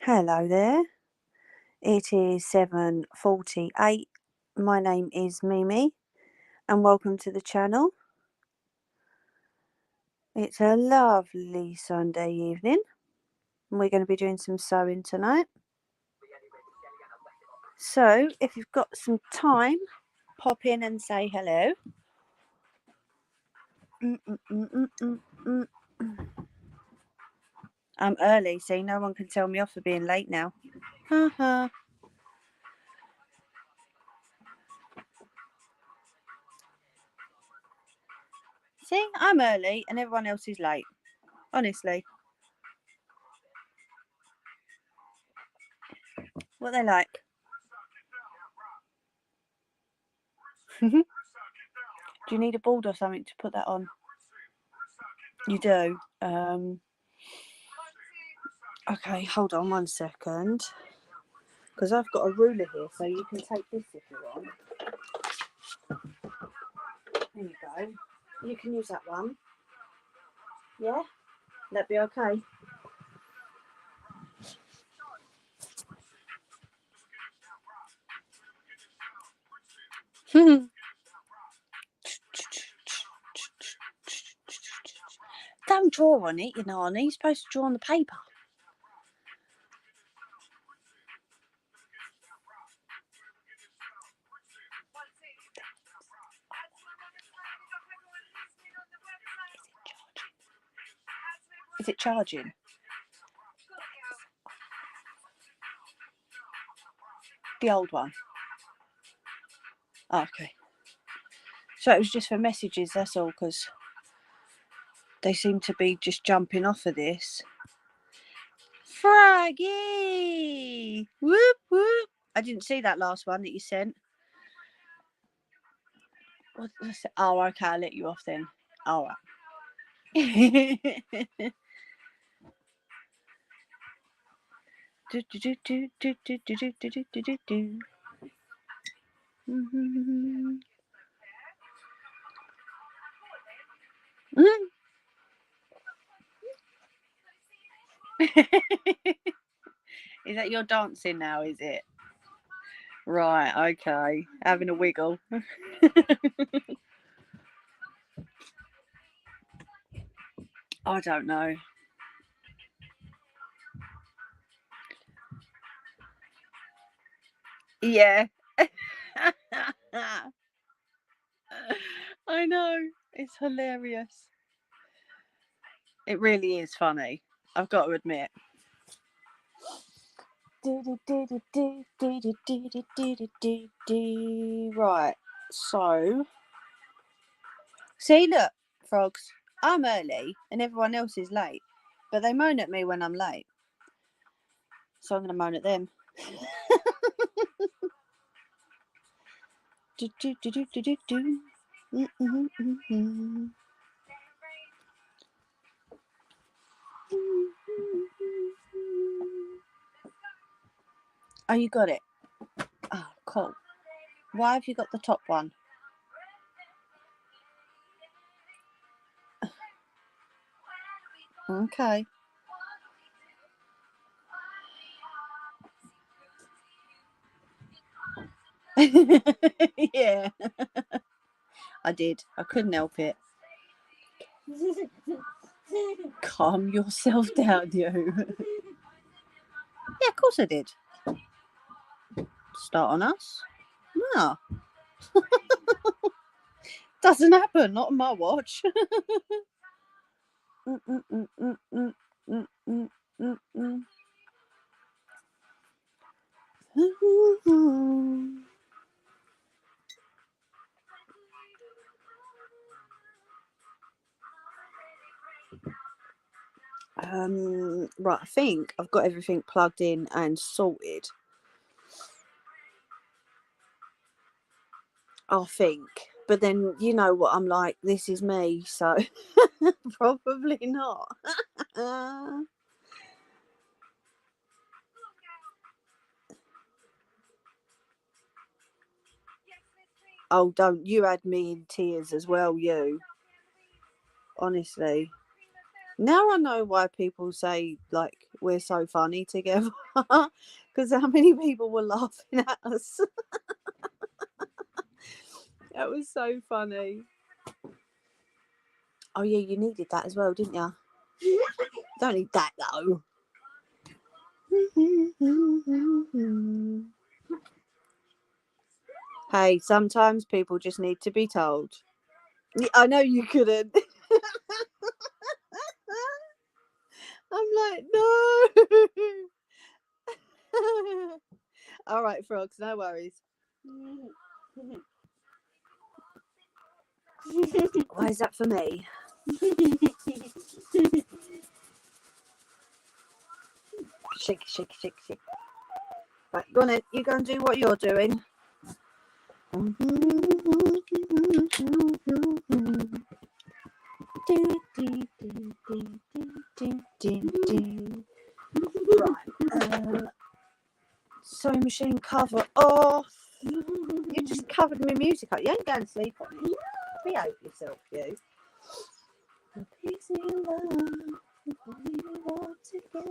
Hello there. It is 7:48. My name is Mimi and welcome to the channel. It's a lovely Sunday evening and we're going to be doing some sewing tonight. So if you've got some time, pop in and say hello. I'm early, see, no one can tell me off for being late now. Ha. See, I'm early and everyone else is late. Honestly. What they like. Do you need a board or something to put that on? You do? Okay, hold on 1 second. Because I've got a ruler here, so you can take this if you want. There you go. You can use that one. Yeah? That'd be okay. Don't draw on it, you know, Arnie. You're supposed to draw on the paper. Is it charging? The old one? Oh, okay. So it was just for messages, that's all, because they seem to be just jumping off of this. Fraggy! Whoop, whoop. I didn't see that last one that you sent. Oh, okay, I'll let you off then. All right. Is that your dancing now, is it? Right, okay. Having a wiggle. I don't know. Yeah. I know. It's hilarious. It really is funny. I've got to admit. Right. So. See, look, frogs. I'm early and everyone else is late. But they moan at me when I'm late. So I'm going to moan at them. Oh, you got it? Oh, cool. Why have you got the top one? Okay. Yeah. I did. I couldn't help it. Calm yourself down, you. Yeah, of course I did. Start on us? No. Doesn't happen. Not on my watch. Right, I think I've got everything plugged in and sorted. I think. But then you know what I'm like, this is me, so probably not. Oh, don't you had me in tears as well, you. Honestly. Now I know why people say like we're so funny together, because how many people were laughing at us. That was so funny. Oh yeah, you needed that as well, didn't you? Don't need that though. Hey, sometimes people just need to be told. I know you couldn't. I'm like, no. All right, frogs, no worries. Why is that for me? Shake, shake, shake, shake. Right, go on then. You go and do what you're doing. Right. Sewing machine cover off. You just covered my music up. You ain't going to sleep on it. Behave yourself, you. Peace and love. We want to get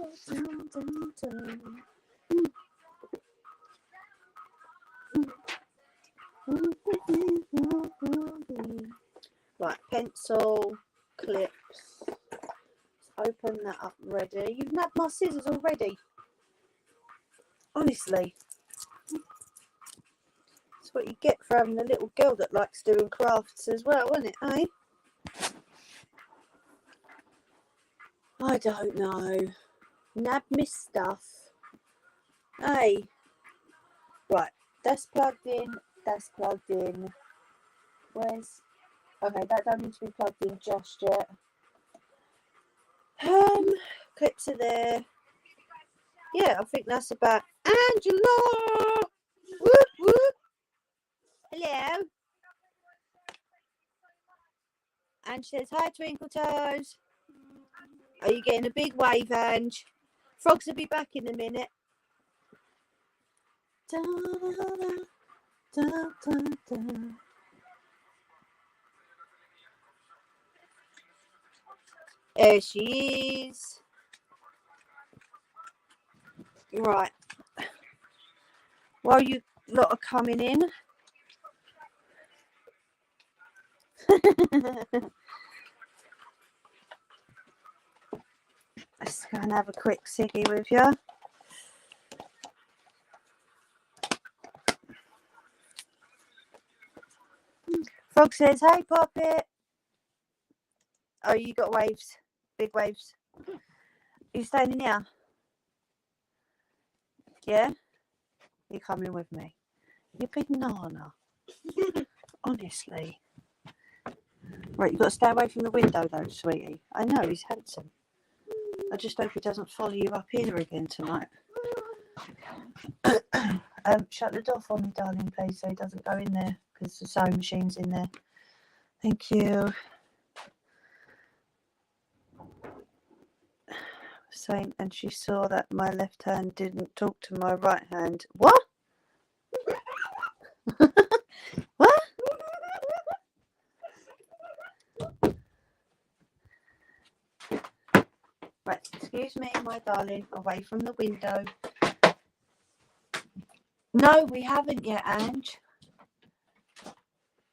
down. Right, pencil, clips. Let's open that up ready. You've nabbed my scissors already. Honestly. That's what you get for having a little girl that likes doing crafts as well, isn't it, eh? I don't know. Nab me stuff. Hey. Right, that's plugged in. That's plugged in. Where's... Okay, that don't need to be plugged in just yet. Clips are there. Yeah, I think that's about... Angela! Whoop, whoop. Hello. And she says, hi, Twinkle Toes. Are you getting a big wave, Ange? Frogs will be back in a minute. Da, da, da, da, da. There she is. Right. While you lot are coming in. Let's go and have a quick ciggy with you. Frog says, hey, Poppet. Oh, you got waves. Big waves. Are you staying in here? Yeah? You're coming with me. You big nana. Honestly. Right, you've got to stay away from the window though, sweetie. I know, he's handsome. I just hope he doesn't follow you up here again tonight. Shut the door for me, darling, please, so he doesn't go in there, because the sewing machine's in there. Thank you. Saying, and she saw that my left hand didn't talk to my right hand. What? What? Right, excuse me, my darling, away from the window. No, we haven't yet, Ange.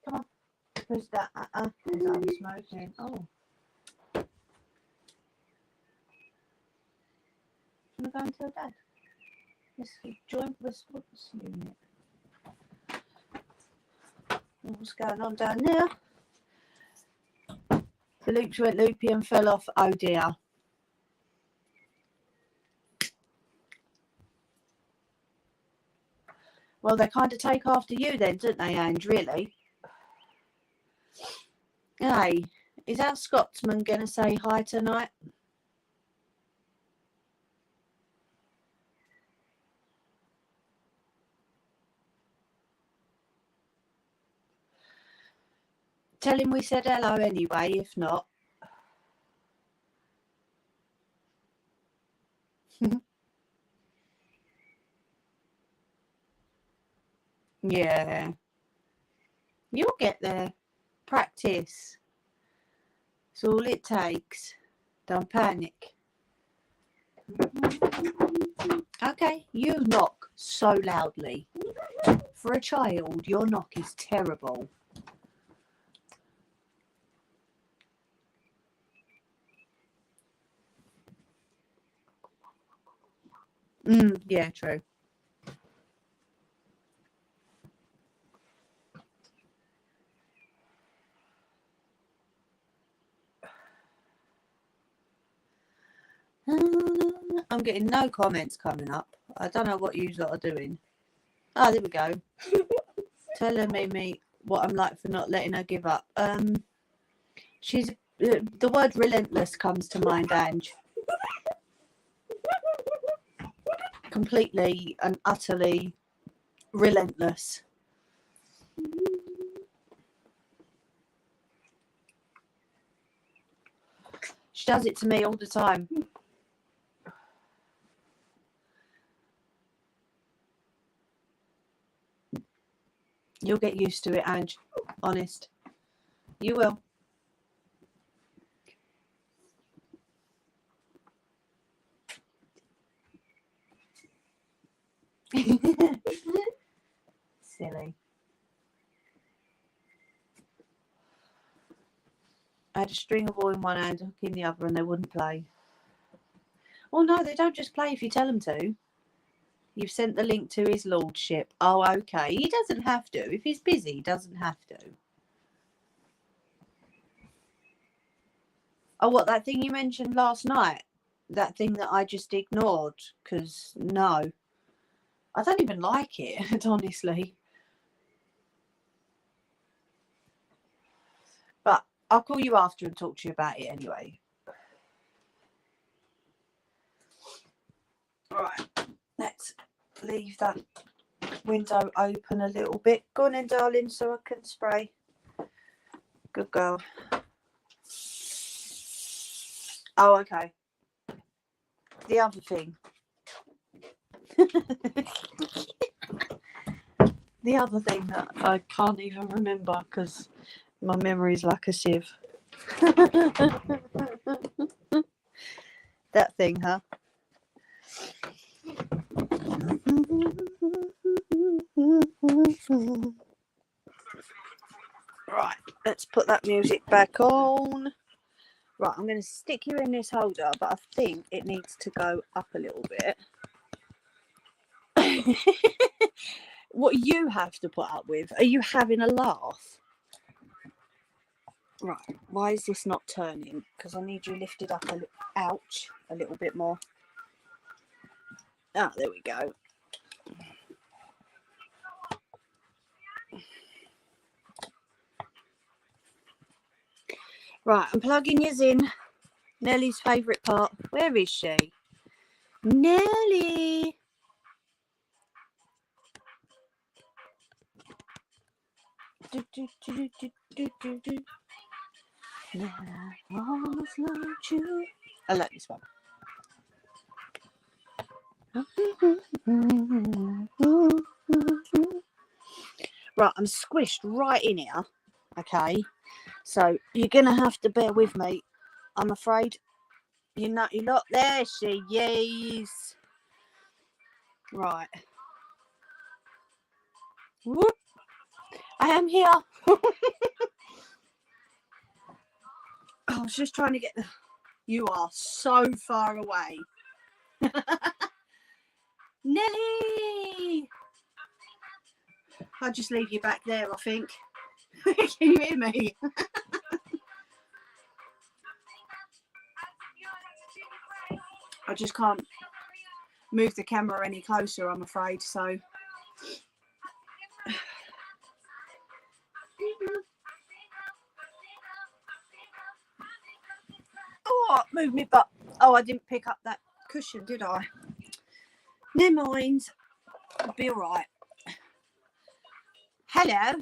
Come on. Who's that? Because I'm smoking. Oh. Can I go and tell Dad? Let's join response unit. What's going on down there? The loops went loopy and fell off. Oh dear. Well, they kind of take after you then, don't they, Ange, really? Hey, is our Scotsman going to say hi tonight? Tell him we said hello anyway, if not. Yeah. You'll get there. Practice. It's all it takes. Don't panic. Okay, you knock so loudly. For a child, your knock is terrible. Yeah, true. I'm getting no comments coming up. I don't know what you lot are doing. Oh, there we go. Telling me what I'm like for not letting her give up. She's the word relentless comes to mind, Ange. Completely and utterly relentless. She does it to me all the time. You'll get used to it, Ange. Honest. You will. Silly. I had a string of oil in one hand, a hook in the other, and they wouldn't play. Well, no, they don't just play if you tell them to. You've sent the link to his lordship. Oh, okay. He doesn't have to. If he's busy, he doesn't have to. Oh, what, that thing you mentioned last night? That thing that I just ignored? Because, no. I don't even like it, honestly. But I'll call you after and talk to you about it anyway. All right. Let's leave that window open a little bit. Go on then, darling, so I can spray. Good girl. Oh, okay. The other thing. The other thing that I can't even remember because my memory's like a sieve. That thing, huh? Right, let's put that music back on. Right, I'm going to stick you in this holder, but I think it needs to go up a little bit. What you have to put up with? Are you having a laugh? Right, why is this not turning? Because I need you lifted up a little bit more. Ah, there we go. Right, I'm plugging yours in. Nellie's favourite part. Where is she? Nellie! Do, do, do, do, do, do, do. I like this one. Right, I'm squished right in here. Okay, so you're gonna have to bear with me. I'm afraid. You nutty lot. There she is. Right. Whoop. I am here. I was just trying to get the... You are so far away. Nelly! I'll just leave you back there, I think. Can you hear me? I just can't move the camera any closer, I'm afraid, so... Oh, move me butt. Oh, I didn't pick up that cushion, did I? Never mind. It'll be all right. Hello.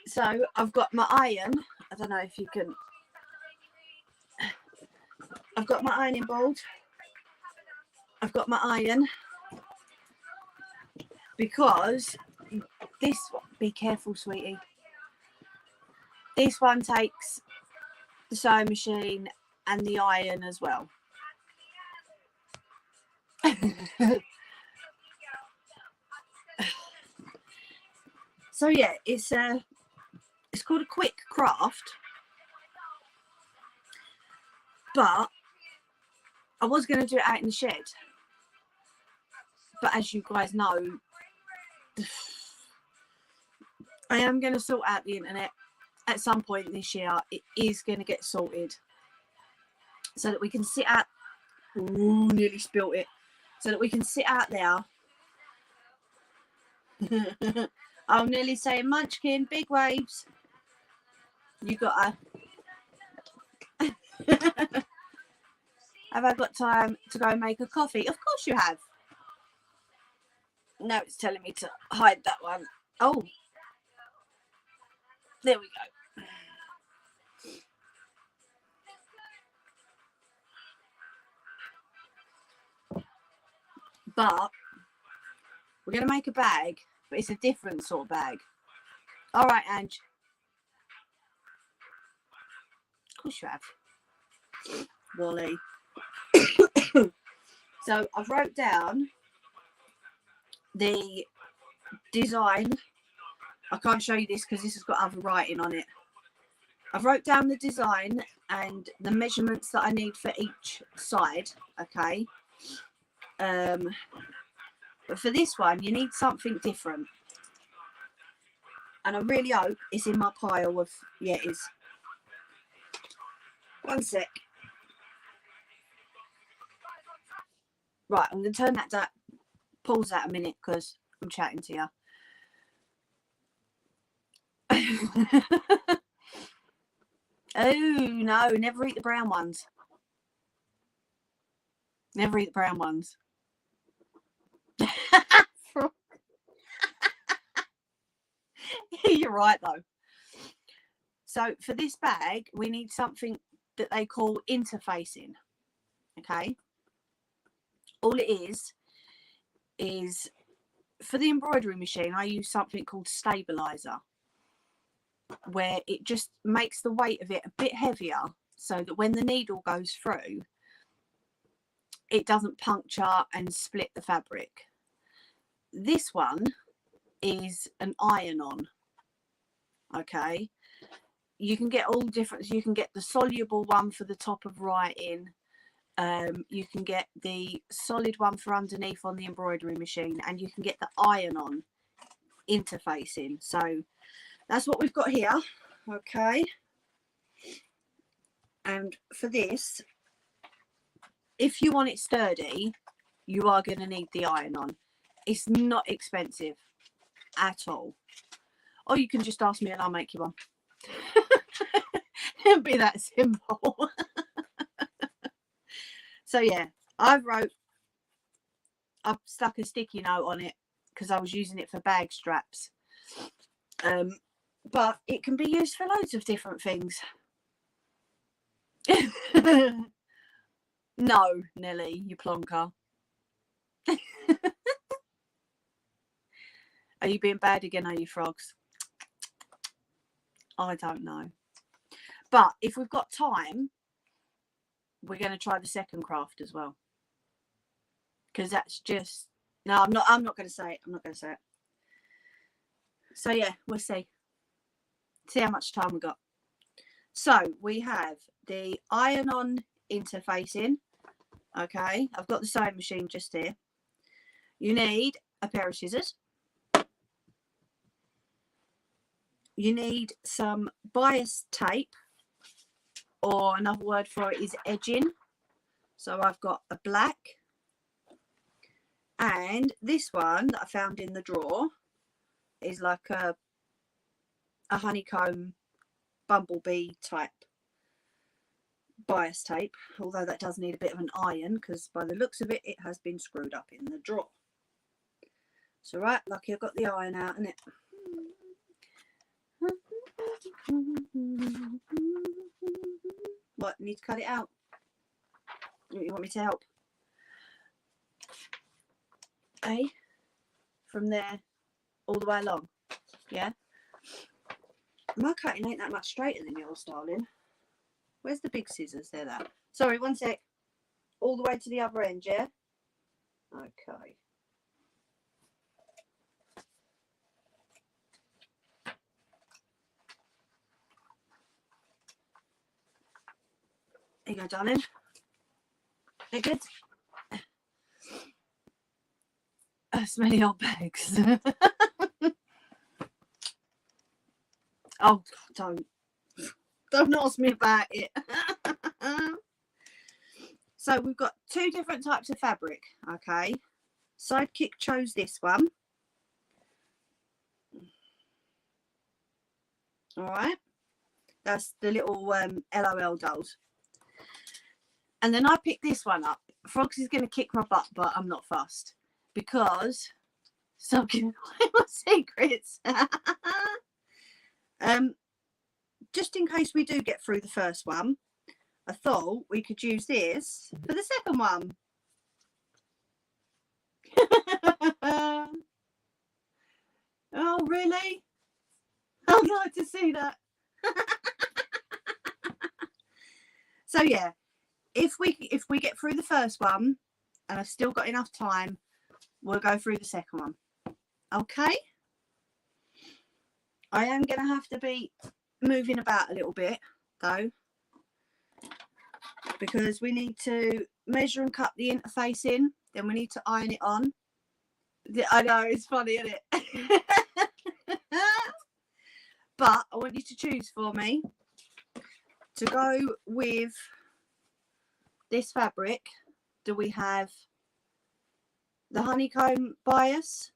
So I've got my iron. I don't know if you can. I've got my ironing board. I've got my iron because this. Be careful, sweetie. This one takes the sewing machine and the iron as well. So yeah, it's called a quick craft, but I was going to do it out in the shed, but as you guys know, I am going to sort out the internet at some point this year. It is going to get sorted so that we can sit out. Ooh, nearly spilt it. So that we can sit out there. I'll nearly say Munchkin, big waves. You got a. Have I got time to go and make a coffee? Of course you have. No, it's telling me to hide that one. Oh, there we go. But we're going to make a bag, but it's a different sort of bag. All right, Ange. Of course you have. Wally. So I've wrote down the design. I can't show you this because this has got other writing on it. I've wrote down the design and the measurements that I need for each side. Okay. But for this one, you need something different. And I really hope it's in my pile of, yeah, it is. One sec. Right, I'm going to turn that down. Pause that a minute because I'm chatting to you. Oh, no, never eat the brown ones. Never eat the brown ones. You're right, though. So for this bag, we need something that they call interfacing. Okay. All it is for the embroidery machine, I use something called stabilizer, where it just makes the weight of it a bit heavier so that when the needle goes through, it doesn't puncture and split the fabric. This one is an iron-on. Okay. You can get all different. You can get the soluble one for the top of writing. You can get the solid one for underneath on the embroidery machine, and you can get the iron-on interfacing. So that's what we've got here. Okay. And for this, if you want it sturdy, you are going to need the iron-on. It's not expensive at all. Or you can just ask me and I'll make you one. It'll be that simple. So yeah, I've stuck a sticky note on it because I was using it for bag straps. But it can be used for loads of different things. No, Nelly, you plonker. Are you being bad again, are you, frogs? I don't know. But if we've got time, we're going to try the second craft as well. Because that's just... No, I'm not going to say it. I'm not going to say it. So, yeah, we'll see. See how much time we got. So, we have the iron-on interfacing. Okay, I've got the sewing machine just here. You need a pair of scissors. You need some bias tape, or another word for it is edging. So I've got a black, and this one that I found in the drawer is like a honeycomb bumblebee type bias tape, although that does need a bit of an iron because by the looks of it, it has been screwed up in the drawer. So right, lucky I've got the iron out, innit? What, need to cut it out? You want me to help? From there all the way along, yeah? My cutting ain't that much straighter than yours, darling. Where's the big scissors? They're that. Sorry, one sec. All the way to the other end, yeah? Okay. There you go, darling. They're good. Smelly old bags. Oh, don't ask me about it. So we've got two different types of fabric, okay? Sidekick chose this one. All right. That's the little LOL dolls. And then I picked this one up. Frogs is going to kick my butt, but I'm not fussed. Because stop giving away my secrets. Just in case we do get through the first one, I thought we could use this for the second one. Oh, really? I'd like to see that. So yeah, if we get through the first one and I've still got enough time, we'll go through the second one. Okay? I am going to have to be moving about a little bit though, because we need to measure and cut the interface in, then we need to iron it on. I know, it's funny, isn't it? But I want you to choose for me to go with this fabric. Do we have the honeycomb bias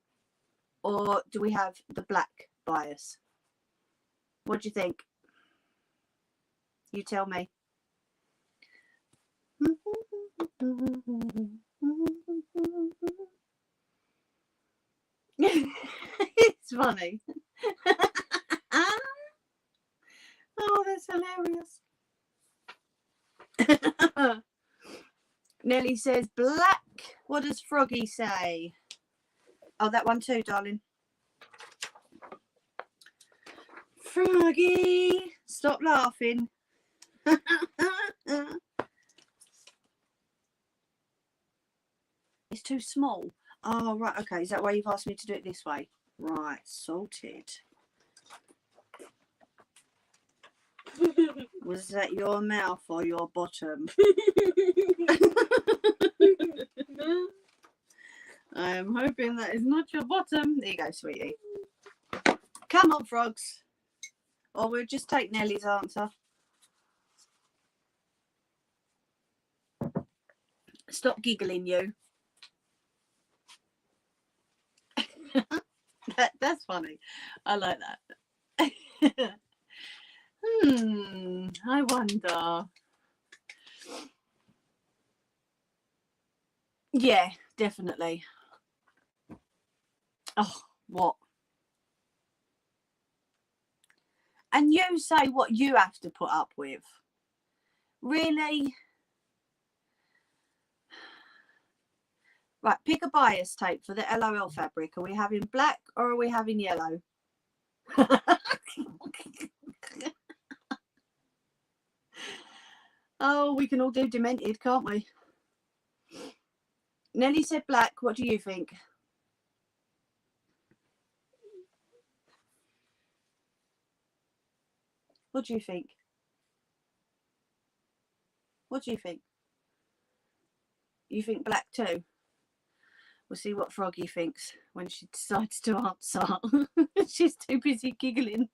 or do we have the black bias? What do you think? You tell me. It's funny. Oh, that's hilarious. Nelly says black. What does Froggy say? Oh, that one too, darling. Froggy, stop laughing. It's too small. Oh, right. Okay. Is that why you've asked me to do it this way? Right. Sorted. Was that your mouth or your bottom? I am hoping that is not your bottom. There you go, sweetie. Come on, frogs. Or we'll just take Nellie's answer. Stop giggling, you. That's funny. I like that. I wonder. Yeah, definitely. Oh, what? And you say what you have to put up with. Really? Right, pick a bias tape for the LOL fabric. Are we having black or are we having yellow? Oh, we can all do demented, can't we? Nelly said black. What do you think? What do you think? What do you think? You think black too? We'll see what Froggy thinks when she decides to answer. She's too busy giggling.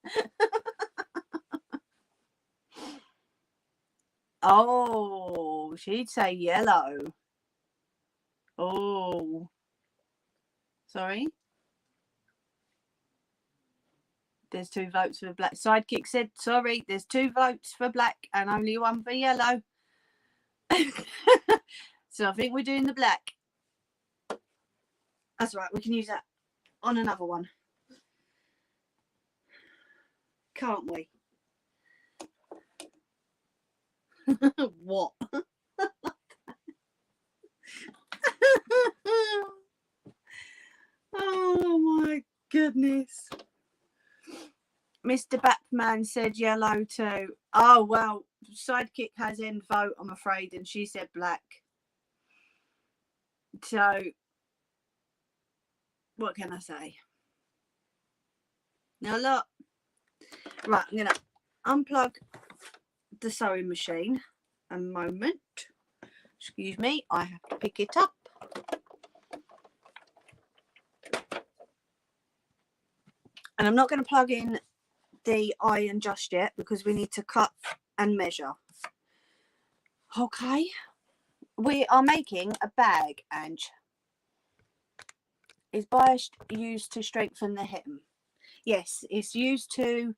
Oh, she'd say yellow. Oh. Sorry? There's 2 votes for black. Sidekick said, sorry, there's 2 votes for black and only 1 for yellow. So I think we're doing the black. That's right, we can use that on another one. Can't we? What? Oh my goodness. Mr. Batman said yellow too. Oh, well, Sidekick has end vote, I'm afraid, and she said black. So, what can I say? Now, look. Right, I'm going to unplug the sewing machine. A moment. Excuse me, I have to pick it up. And I'm not going to plug in the iron just yet because we need to cut and measure. Okay. We are making a bag, Ange. Is bias used to strengthen the hem? Yes, it's used to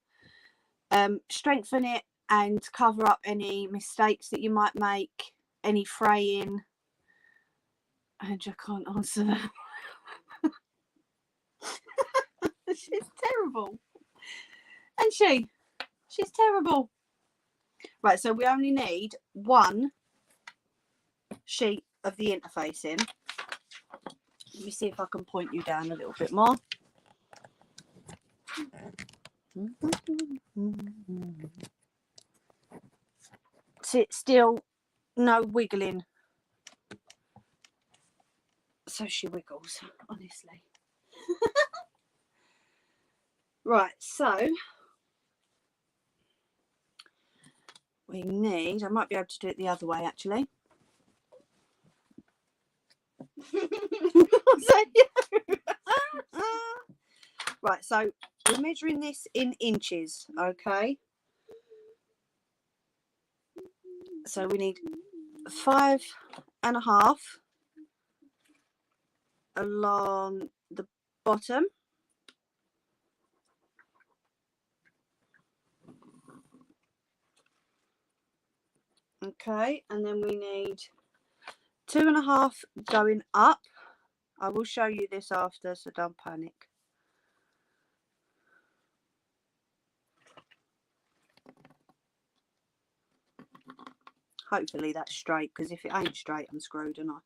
strengthen it and cover up any mistakes that you might make, any fraying. Ange, I can't answer that. She's terrible. And she's terrible. Right, so we only need one sheet of the interfacing. Let me see if I can point you down a little bit more. Sit still, no wiggling. So she wiggles, honestly. Right, so we need, I might be able to do it the other way actually. Right, so we're measuring this in inches, okay? So we need 5.5 along the bottom. Okay, and then we need 2.5 going up. I will show you this after, so don't panic. Hopefully that's straight, because if it ain't straight, I'm screwed, aren't I?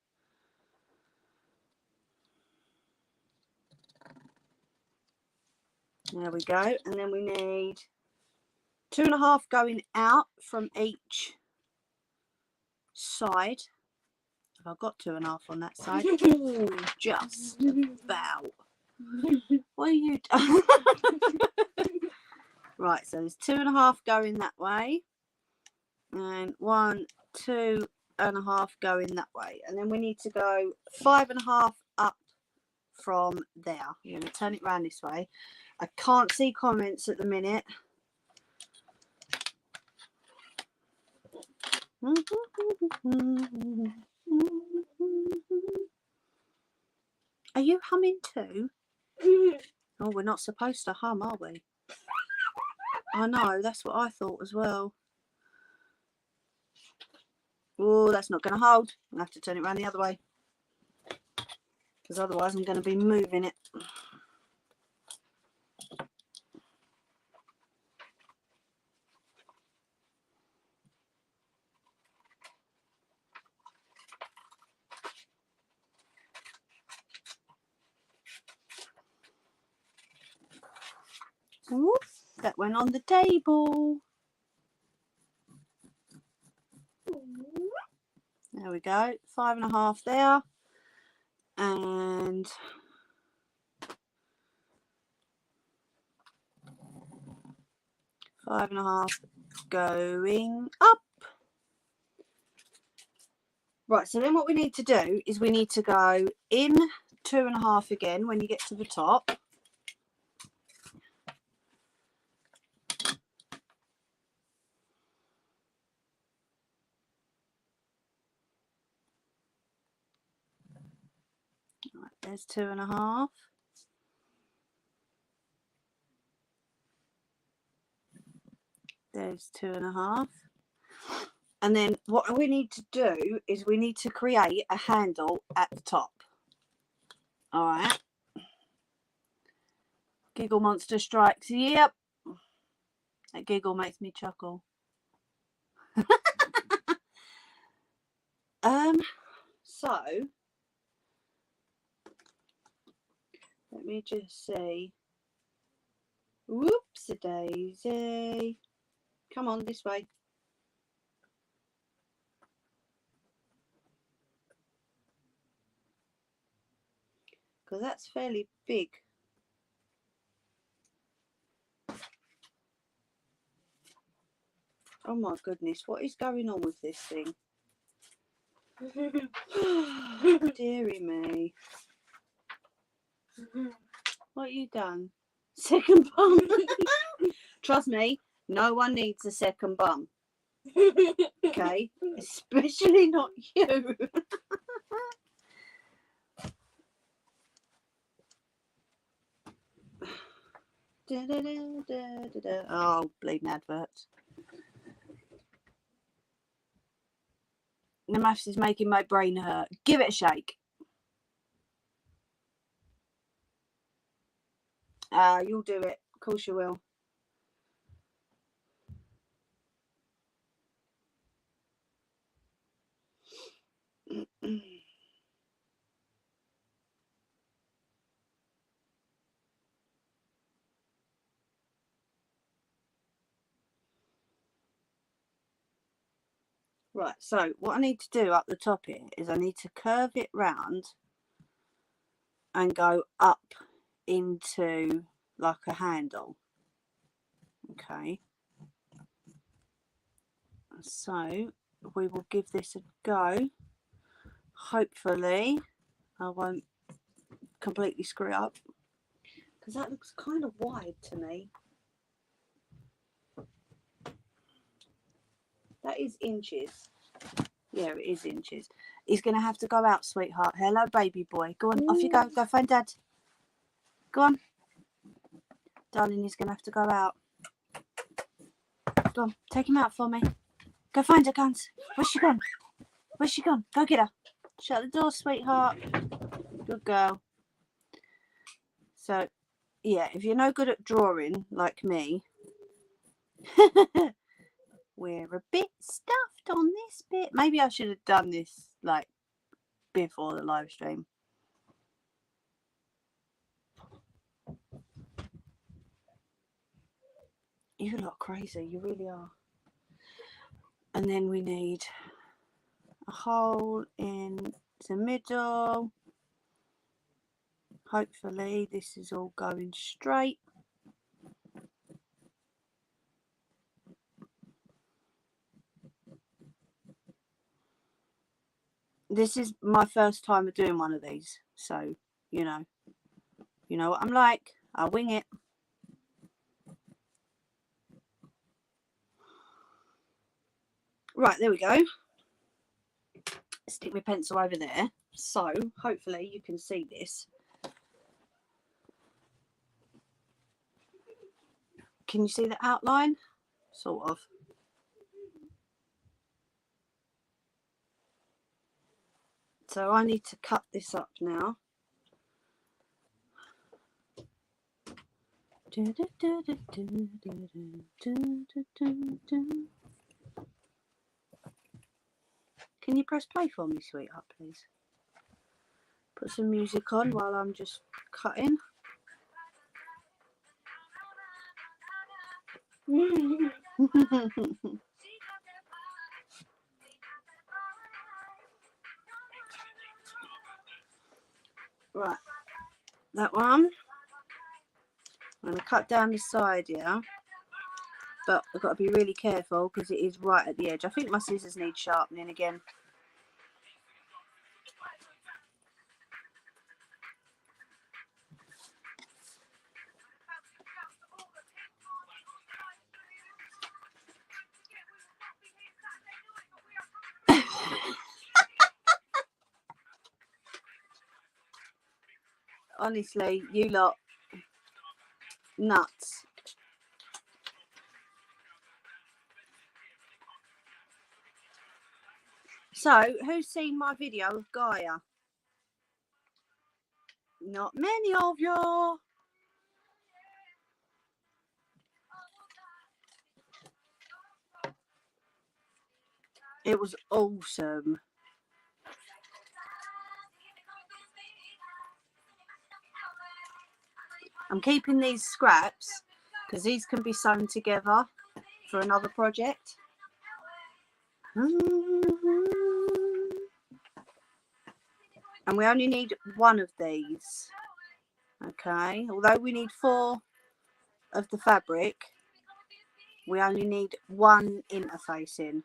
There we go. And then we need 2.5 going out from each side. Have I got 2.5 on that side? Just about. What are you doing? Right, so there's 2.5 going that way. And 1, 2.5 going that way. And then we need to go 5.5 up from there. I'm going to turn it around this way. I can't see comments at the minute. Are you humming too? Oh, we're not supposed to hum, are we? I know, that's what I thought as well. Oh, that's not going to hold. I'm going to have to turn it around the other way. Because otherwise I'm going to be moving it. Ooh, that went on the table. There we go. 5.5 there. And 5.5 going up. Right, so then what we need to do is we need to go in 2.5 again when you get to the top. Right, there's 2.5. There's 2.5. And then what we need to do is we need to create a handle at the top. All right. Giggle monster strikes. Yep. That giggle makes me chuckle. So let me just see. Whoops-a-daisy. Come on, this way. Because that's fairly big. Oh my goodness, what is going on with this thing? Deary me. What you done? Second bum. Trust me, no one needs a second bum. Okay? Especially not you. Oh, bleeding adverts. The maths is making my brain hurt. Give it a shake. You'll do it. Of course you will. Right, so what I need to do up the top here is I need to curve it round and go up into like a handle. Okay. So we will give this a go. Hopefully I won't completely screw it up, because that looks kind of wide to me. That is inches. Yeah, it is inches. He's going to have to go out, sweetheart. Hello, baby boy. Go on, off you go. Go find Dad. Go on. Darling, he's going to have to go out. Go on, take him out for me. Go find her, Guns. Where's she gone? Where's she gone? Go get her. Shut the door, sweetheart. Good girl. So, yeah, if you're no good at drawing like me, we're a bit stuffed on this bit. Maybe I should have done this like before the live stream. You look crazy, you really are. And then we need a hole in the middle. Hopefully this is all going straight. This is my first time of doing one of these, so you know what I'm like. I'll wing it. Right, there we go. Stick my pencil over there, so hopefully you can see this. Can you see the outline? Sort of. So I need to cut this up now. Can you press play for me, sweetheart, please? Put some music on while I'm just cutting. Right, that one. I'm going to cut down the side here, but I've got to be really careful because it is right at the edge. I think my scissors need sharpening again. Honestly, you lot nuts. So, who's seen my video of Gaia? Not many of you. It was awesome. I'm keeping these scraps because these can be sewn together for another project. And we only need one of these. Okay, although we need 4 of the fabric, we only need 1 interfacing.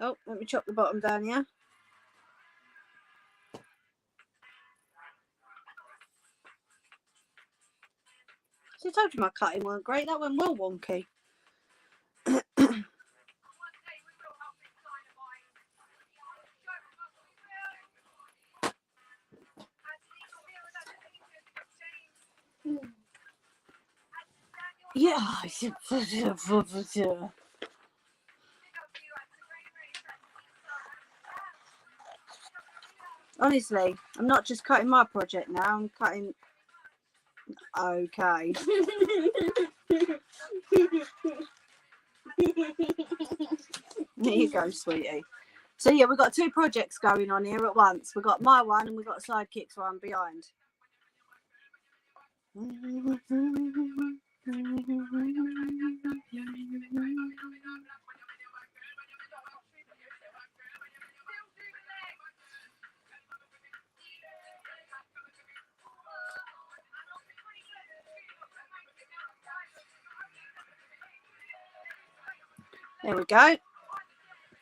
Oh, let me chop the bottom down here. So I told you my cutting weren't great. That went well wonky. Yeah. Honestly, I'm not just cutting my project now. I'm cutting. Okay. There you go, sweetie. So yeah, we've got 2 projects going on here at once. We've got my one and we've got Sidekick's one behind. There we go.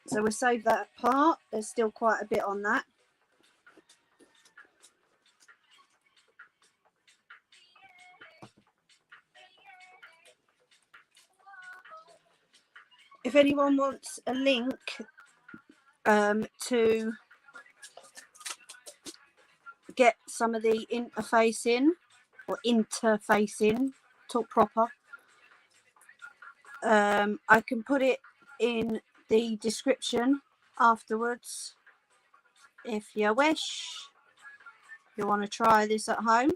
So we'll save that part. There's still quite a bit on that. If anyone wants a link to get some of the interfacing, talk proper, I can put it in the description afterwards if you wish. If you want to try this at home.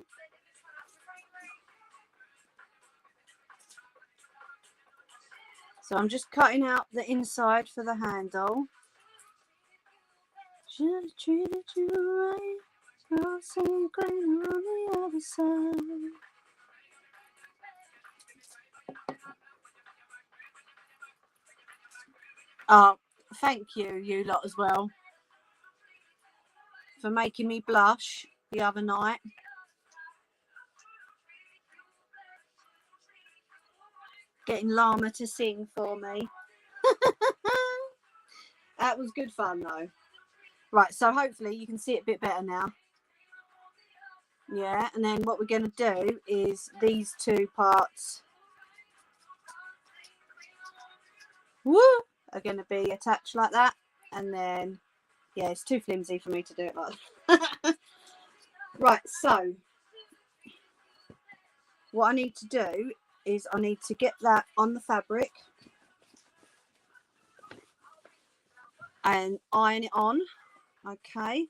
So I'm just cutting out the inside for the handle. Should have treated you right. I'll say great on the other side. Oh, thank you, you lot as well, for making me blush the other night. Getting Llama to sing for me. That was good fun though. Right, so hopefully you can see it a bit better now. Yeah, and then what we're going to do is these 2 parts are going to be attached like that. And then, yeah, it's too flimsy for me to do it like that. Right, so what I need to do is I need to get that on the fabric and iron it on. Okay.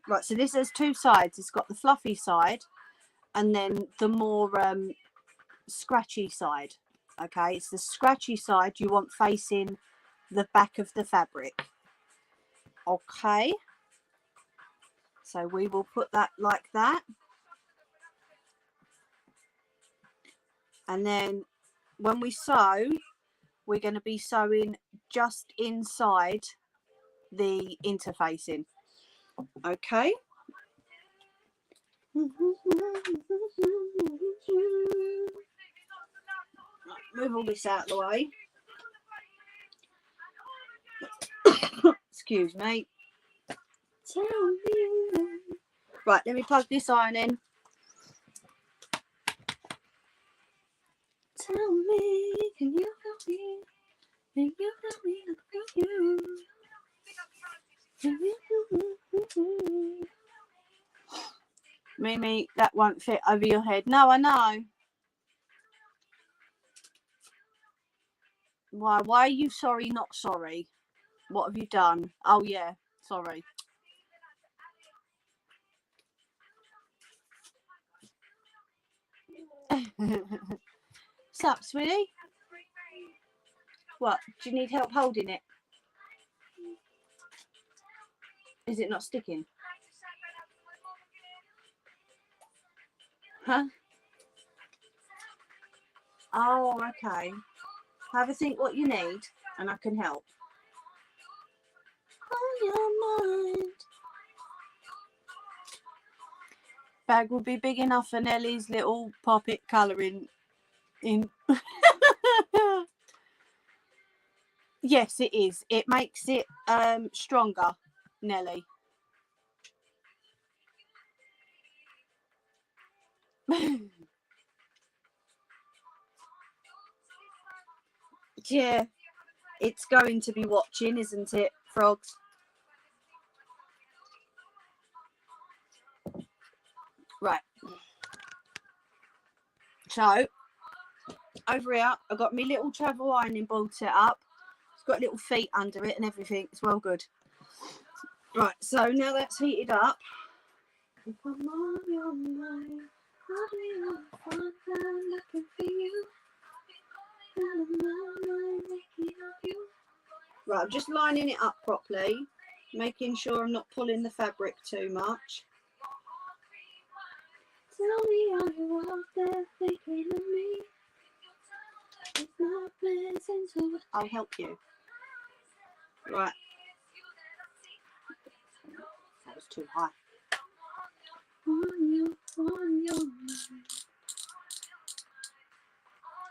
Right, so this has 2 sides. It's got the fluffy side and then the more scratchy side. Okay, it's the scratchy side you want facing the back of the fabric. Okay, so we will put that like that, and then when we sew, we're going to be sewing just inside the interfacing. Okay. Move all this out of the way. Excuse me. Right, let me plug this iron in. Tell me, can you help me? Can you help me help you? Mimi, that won't fit over your head. No, I know. Why are you sorry, not sorry? What have you done? Oh, yeah, sorry. What's up, sweetie? What? Do you need help holding it? Is it not sticking? Huh? Oh, okay. Have a think what you need and I can help. On your mind. Bag will be big enough for Nellie's little poppet colouring in. Yes, it is. It makes it stronger, Nellie. Yeah, it's going to be watching, isn't it, frogs? Right. So, over here, I've got my little travel ironing board set up. It's got little feet under it and everything. It's well good. Right, so now that's heated up. If I'm on your mind, I'll be on the front line looking for you. Right, I'm just lining it up properly, making sure I'm not pulling the fabric too much. Tell me, are you out there thinking of me? It's not pleasant to... I'll help you. Right. That was too high.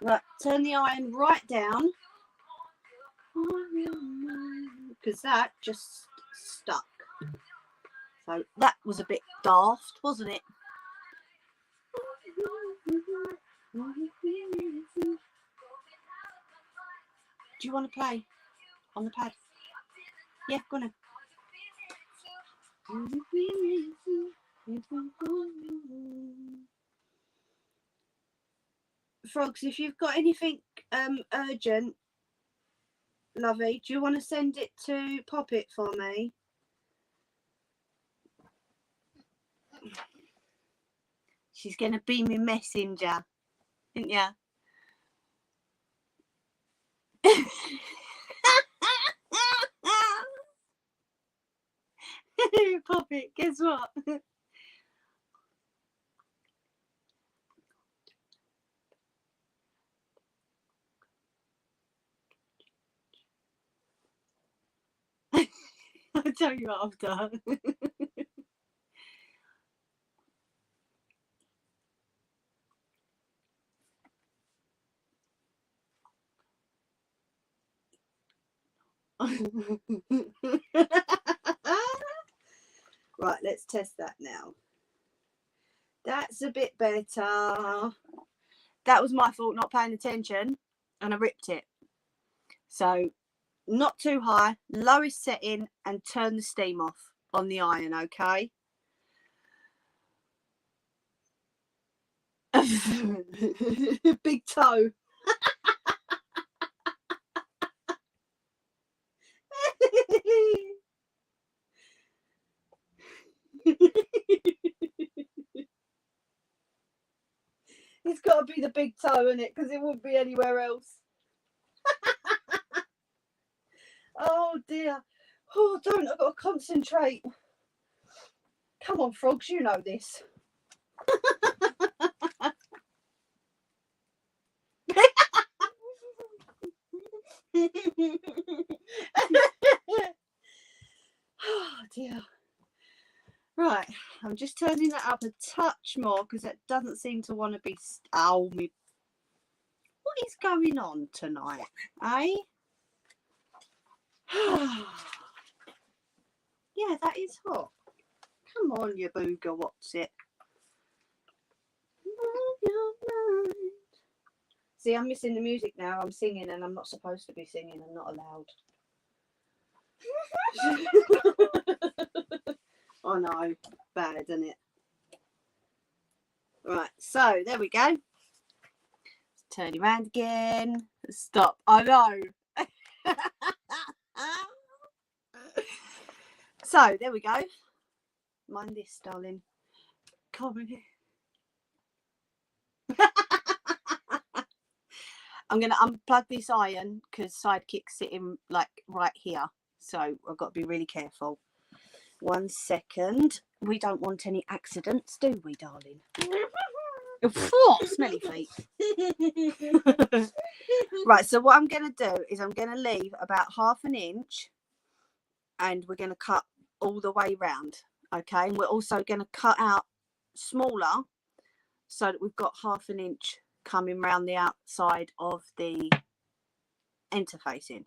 Right, turn the iron right down. Because that just stuck. So that was a bit daft, wasn't it? Do you want to play on the pad? Yeah, go on. Frogs, if you've got anything urgent, lovey, do you want to send it to Poppet for me? She's going to be my messenger, isn't ya? Poppet, guess what? I'll tell you after. Right, let's test that now. That's a bit better. That was my fault not paying attention and I ripped it. So not too high, lowest setting, and turn the steam off on the iron, okay? Big toe. It's got to be the big toe, isn't it? Because it wouldn't be anywhere else. Oh dear. Oh, don't. I've got to concentrate. Come on, frogs, you know this. Oh dear. Right, I'm just turning that up a touch more because it doesn't seem to want to be. Oh, me. What is going on tonight, eh? Yeah, that is hot. Come on, you booger, what's it? See, I'm missing the music now. I'm singing and I'm not supposed to be singing. I'm not allowed. I know, bad, isn't it? Right, so there we go. Turn it around again. Stop. I know. So there we go. Mind this, darling. Come in here. I'm going to unplug this iron because Sidekick's sitting like right here. So I've got to be really careful. 1 second. We don't want any accidents, do we, darling? Oh, smelly feet. Right, so what I'm going to do is I'm going to leave about 1/2 inch and we're going to cut all the way round. Okay, and we're also going to cut out smaller so that we've got 1/2 inch coming round the outside of the interfacing.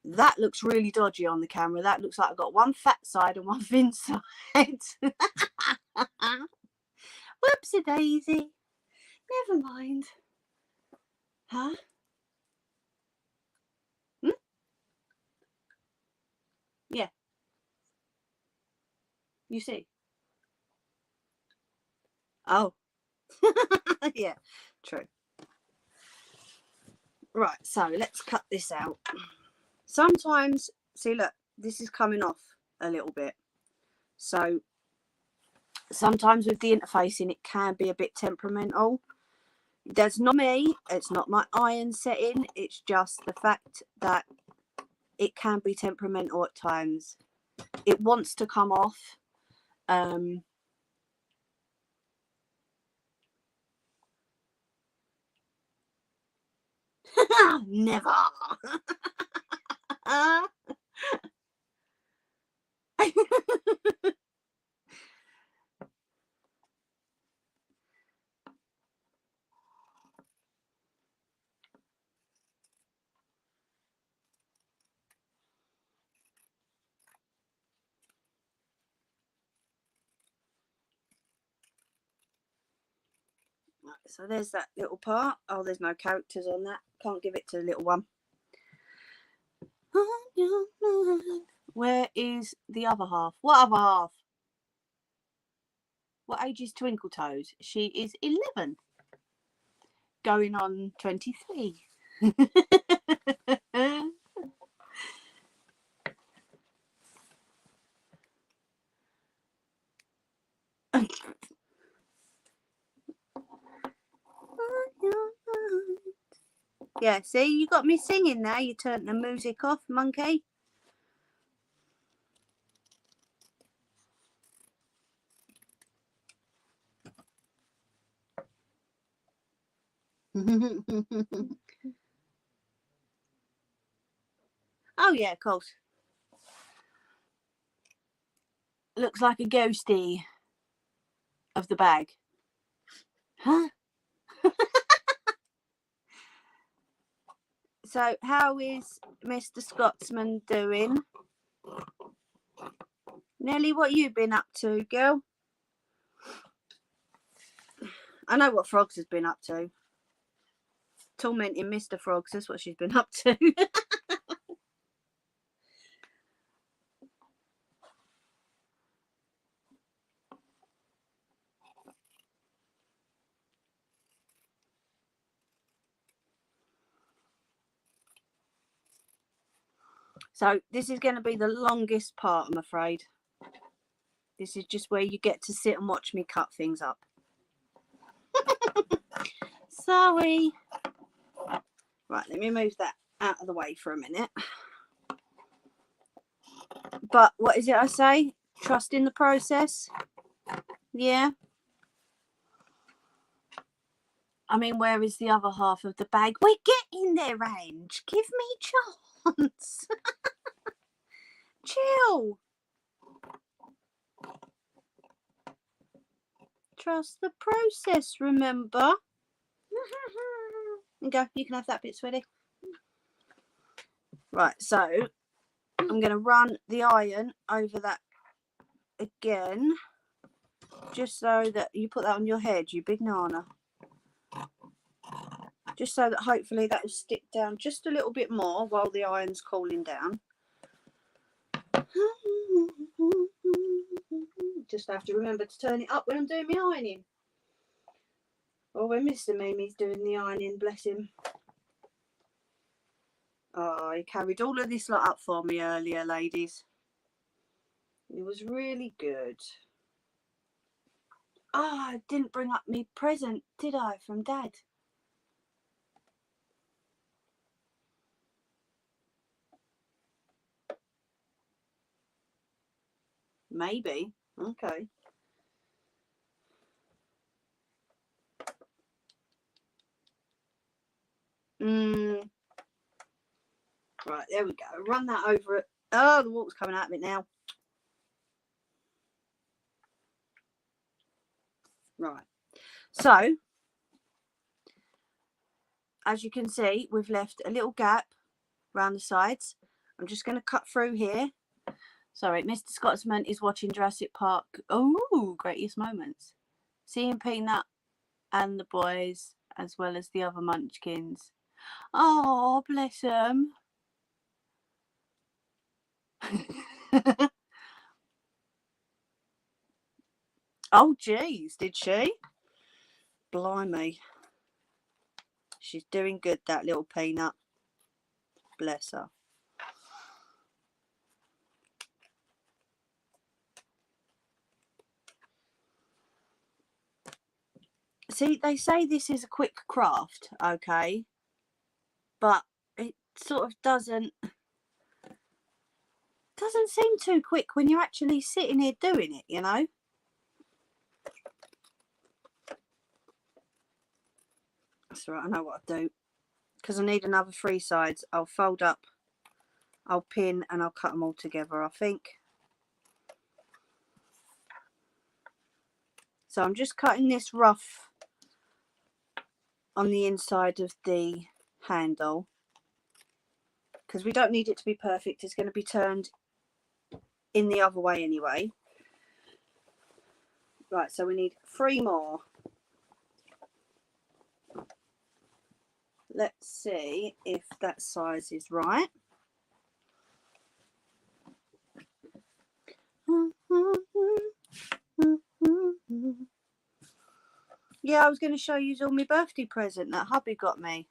That looks really dodgy on the camera. That looks like I've got one fat side and one thin side. Whoopsie daisy. Never mind. Huh? Yeah. You see? Oh. Yeah, true. Right, so let's cut this out. Sometimes, see, look, this is coming off a little bit. So sometimes with the interfacing, it can be a bit temperamental. That's not me. It's not my iron setting. It's just the fact that it can be temperamental at times. It wants to come off. Never. So there's that little part. Oh, there's no characters on that. Can't give it to the little one. Where is the other half? What other half? What age is Twinkle Toes? She is 11. Going on 23. Yeah, see, you got me singing now. You turned the music off, monkey. Oh, yeah, of course. Looks like a ghosty of the bag. Huh? So, how is Mr. Scotsman doing? Nelly, what you been up to, girl? I know what Frogs has been up to. Tormenting Mr. Frogs, that's what she's been up to. So this is going to be the longest part, I'm afraid. This is just where you get to sit and watch me cut things up. Sorry. Right, let me move that out of the way for a minute. But what is it I say? Trust in the process. Yeah. I mean, where is the other half of the bag? We're getting there, Range. Give me chance. Chill. Trust the process, remember? And go, you can have that bit, sweetie. Right, so I'm going to run the iron over that again, just so that you put that on your head, you big nana. Just so that hopefully that will stick down just a little bit more while the iron's cooling down. Just have to remember to turn it up when I'm doing my ironing. Or when Mr. Mimi's doing the ironing, bless him. Oh, he carried all of this lot up for me earlier, ladies. It was really good. Ah, I didn't bring up me present, did I, from Dad? Maybe. Okay. Right, there we go. Run that over it. Oh, the water's coming out of it now. Right. So, as you can see, we've left a little gap around the sides. I'm just going to cut through here. Sorry, Mr. Scotsman is watching Jurassic Park. Oh, greatest moments. Seeing Peanut and the boys, as well as the other munchkins. Oh, bless them. Oh, geez, did she? Blimey. She's doing good, that little Peanut. Bless her. See, they say this is a quick craft, okay? But it sort of doesn't seem too quick when you're actually sitting here doing it, you know? That's right, I know what I'll do. Because I need another 3 sides. I'll fold up, I'll pin, and I'll cut them all together, I think. So I'm just cutting this rough on the inside of the handle, because we don't need it to be perfect. It's going to be turned in the other way anyway. Right, so we need 3 more. Let's see if that size is right. Yeah, I was going to show you all my birthday present that hubby got me.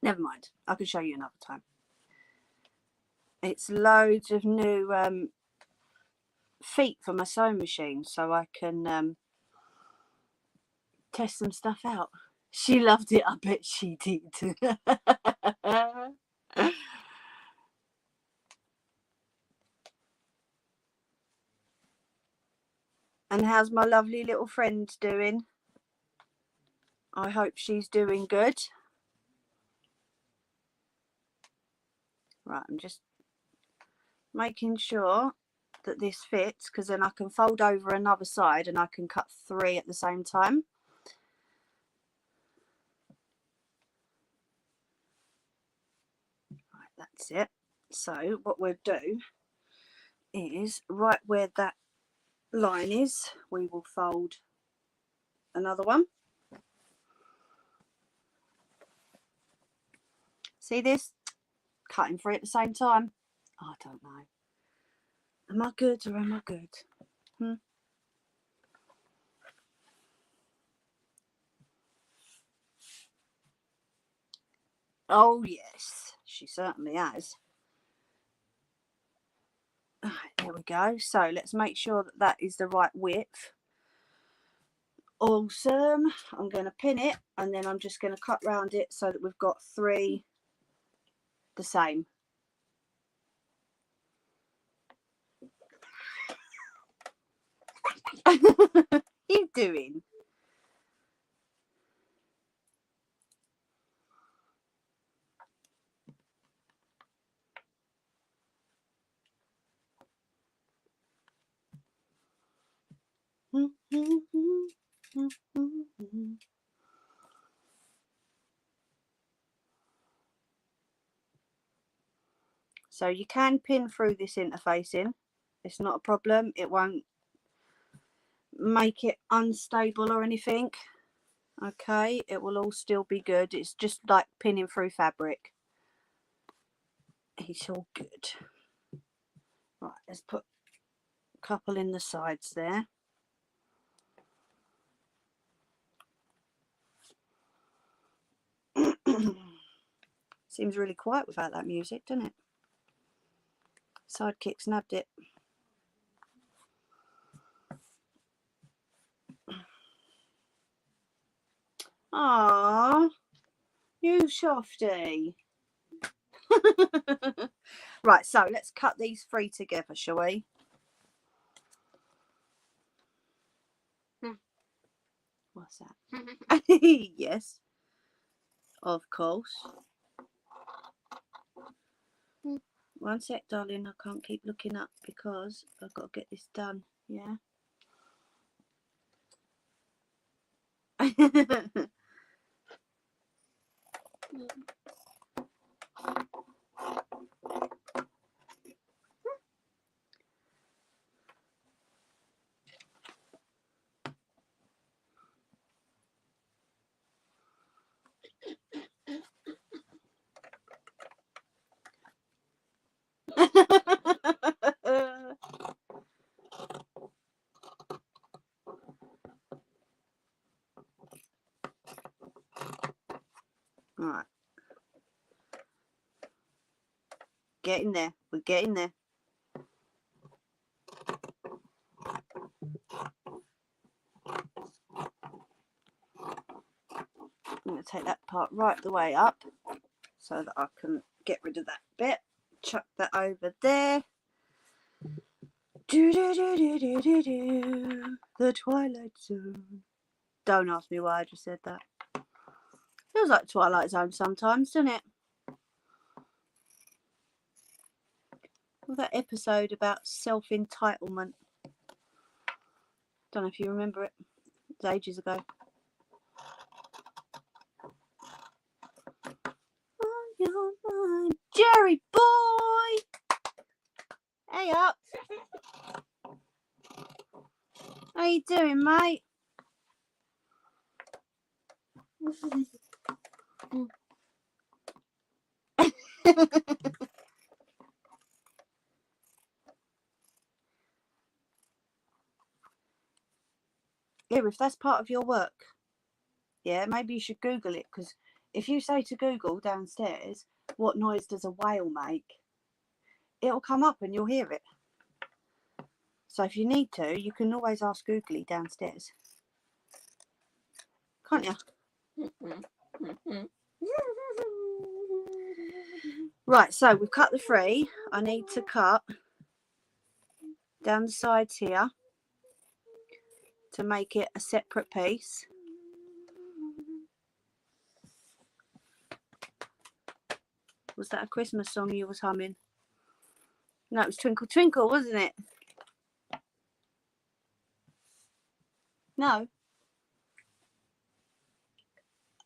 Never mind, I can show you another time. It's loads of new feet for my sewing machine, so I can test some stuff out. She loved it, I bet she did. And how's my lovely little friend doing? I hope she's doing good. Right, I'm just making sure that this fits, because then I can fold over another side and I can cut 3 at the same time. Right, that's it. So what we'll do is, right where that line is, we will fold another one. See this? Cutting 3 at the same time. Oh, I don't know. Am I good or am I good? Oh yes, she certainly has. Right, there we go. So let's make sure that that is the right width. Awesome. I'm going to pin it, and then I'm just going to cut round it so that we've got 3 the same. What are you doing? So you can pin through this interfacing. It's not a problem. It won't make it unstable or anything. Okay, it will all still be good. It's just like pinning through fabric. It's all good. Right, let's put a couple in the sides there. Seems really quiet without that music, doesn't it? Sidekick snapped it. Ah, you softy. Right, so let's cut these 3 together, shall we? What's that? Yes, of course. One sec, darling. I can't keep looking up because I've got to get this done. Yeah. Right. Getting there. We're getting there. I'm going to take that part right the way up so that I can get rid of that bit. Chuck that over there. Do do do do do do do. The Twilight Zone. Don't ask me why I just said that. Feels like Twilight Zone sometimes, doesn't it? Well, that episode about self-entitlement. Don't know if you remember it. It was ages ago. On your mind, Jerry boy. Hey up. How you doing, mate? Yeah, if that's part of your work, yeah, maybe you should Google it, because if you say to Google downstairs, what noise does a whale make? It'll come up and you'll hear it. So if you need to, you can always ask Googly downstairs. Can't you? Right, so we've cut the free. I need to cut down the sides here to make it a separate piece. Was that a Christmas song you was humming? No, it was Twinkle Twinkle, wasn't it? No.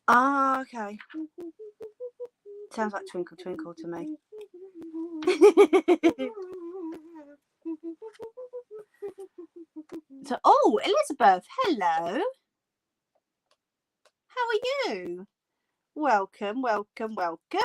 Ah, okay. Sounds like Twinkle Twinkle to me. So, oh, Elizabeth, hello. How are you? Welcome, welcome, welcome.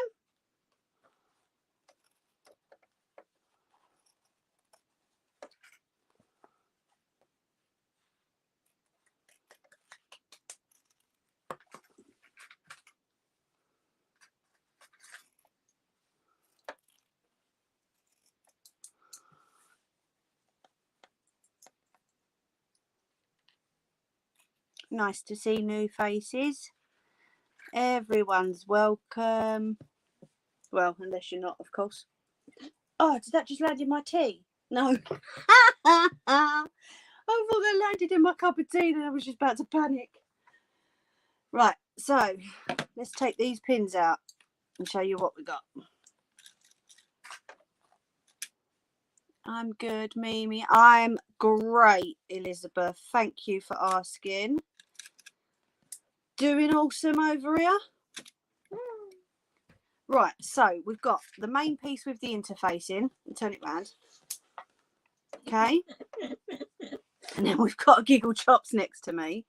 Nice to see new faces. Everyone's welcome. Well, unless you're not, of course. Oh, did that just land in my tea? No. I thought that landed in my cup of tea and I was just about to panic. Right, so let's take these pins out and show you what we got. I'm good, Mimi. I'm great, Elizabeth. Thank you for asking. Doing awesome over here. Right, so we've got the main piece with the interfacing. Turn it round. Okay. And then we've got Giggle Chops next to me.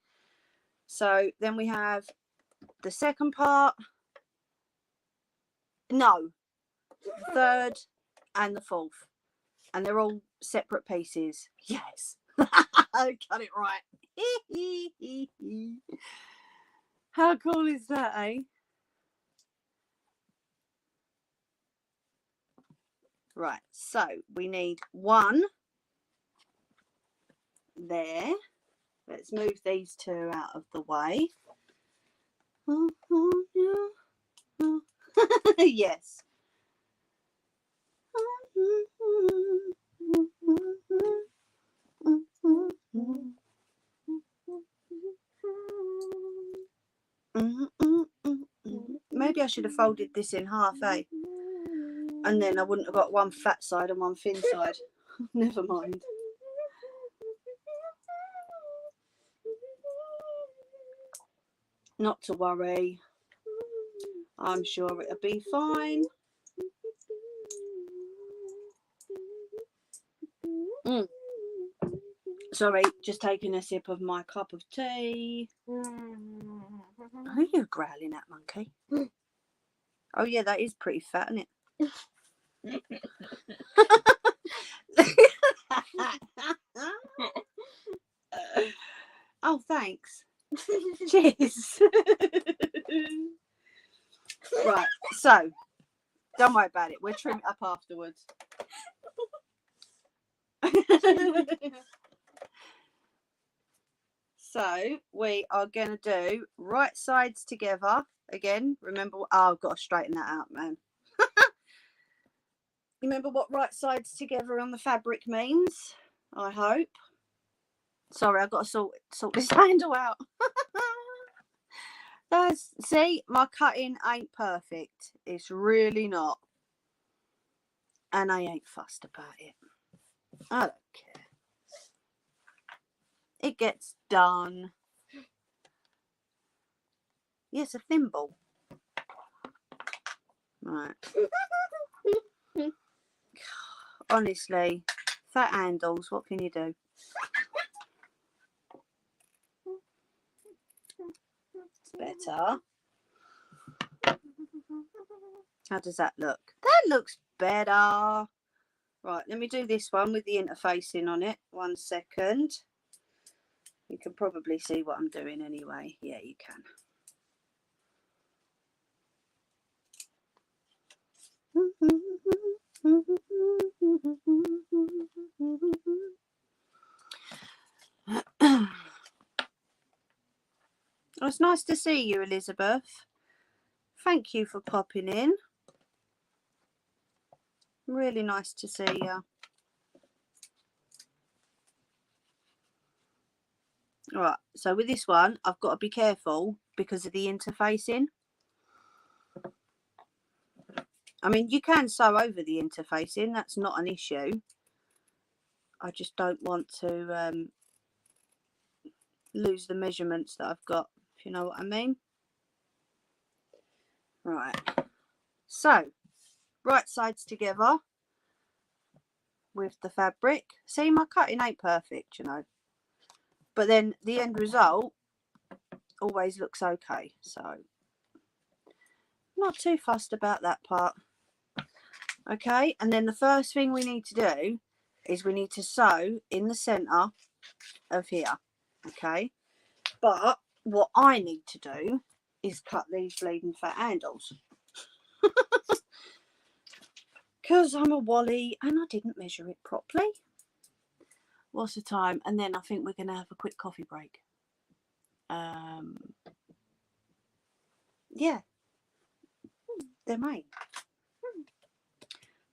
So then we have the second part. No. The third and the fourth. And they're all separate pieces. Yes. I got it right. How cool is that, eh? Right, so we need one there. Let's move these two out of the way. Yes. Maybe I should have folded this in half, eh? And then I wouldn't have got one fat side and one thin side. Never mind. Not to worry. I'm sure it'll be fine. Sorry, just taking a sip of my cup of tea. Who are you growling at, monkey? Oh yeah, that is pretty fat, isn't it? Oh, thanks. Cheers. Right, so don't worry about it. We'll trim it up afterwards. So we are going to do right sides together again. Remember, oh, I've got to straighten that out, man. Remember what right sides together on the fabric means, I hope. Sorry, I've got to sort this handle out. See, my cutting ain't perfect. It's really not. And I ain't fussed about it. I don't care. It gets done. Yes, a thimble. Right. Honestly, fat handles, what can you do? It's better. How does that look? That looks better. Right, let me do this one with the interfacing on it. 1 second. You can probably see what I'm doing anyway. Yeah, you can. Well, it's nice to see you, Elizabeth. Thank you for popping in. Really nice to see you. Right, so with this one, I've got to be careful because of the interfacing. I mean, you can sew over the interfacing. That's not an issue. I just don't want to lose the measurements that I've got, if you know what I mean. Right, so right sides together with the fabric. See, my cutting ain't perfect, you know, but then the end result always looks okay, so not too fussed about that part. Okay, and then the first thing we need to do is we need to sew in the center of here. Okay, but what I need to do is cut these bleeding fat handles because I'm a wally and I didn't measure it properly. What's the time? And then I think we're going to have a quick coffee break. Yeah, they're mine.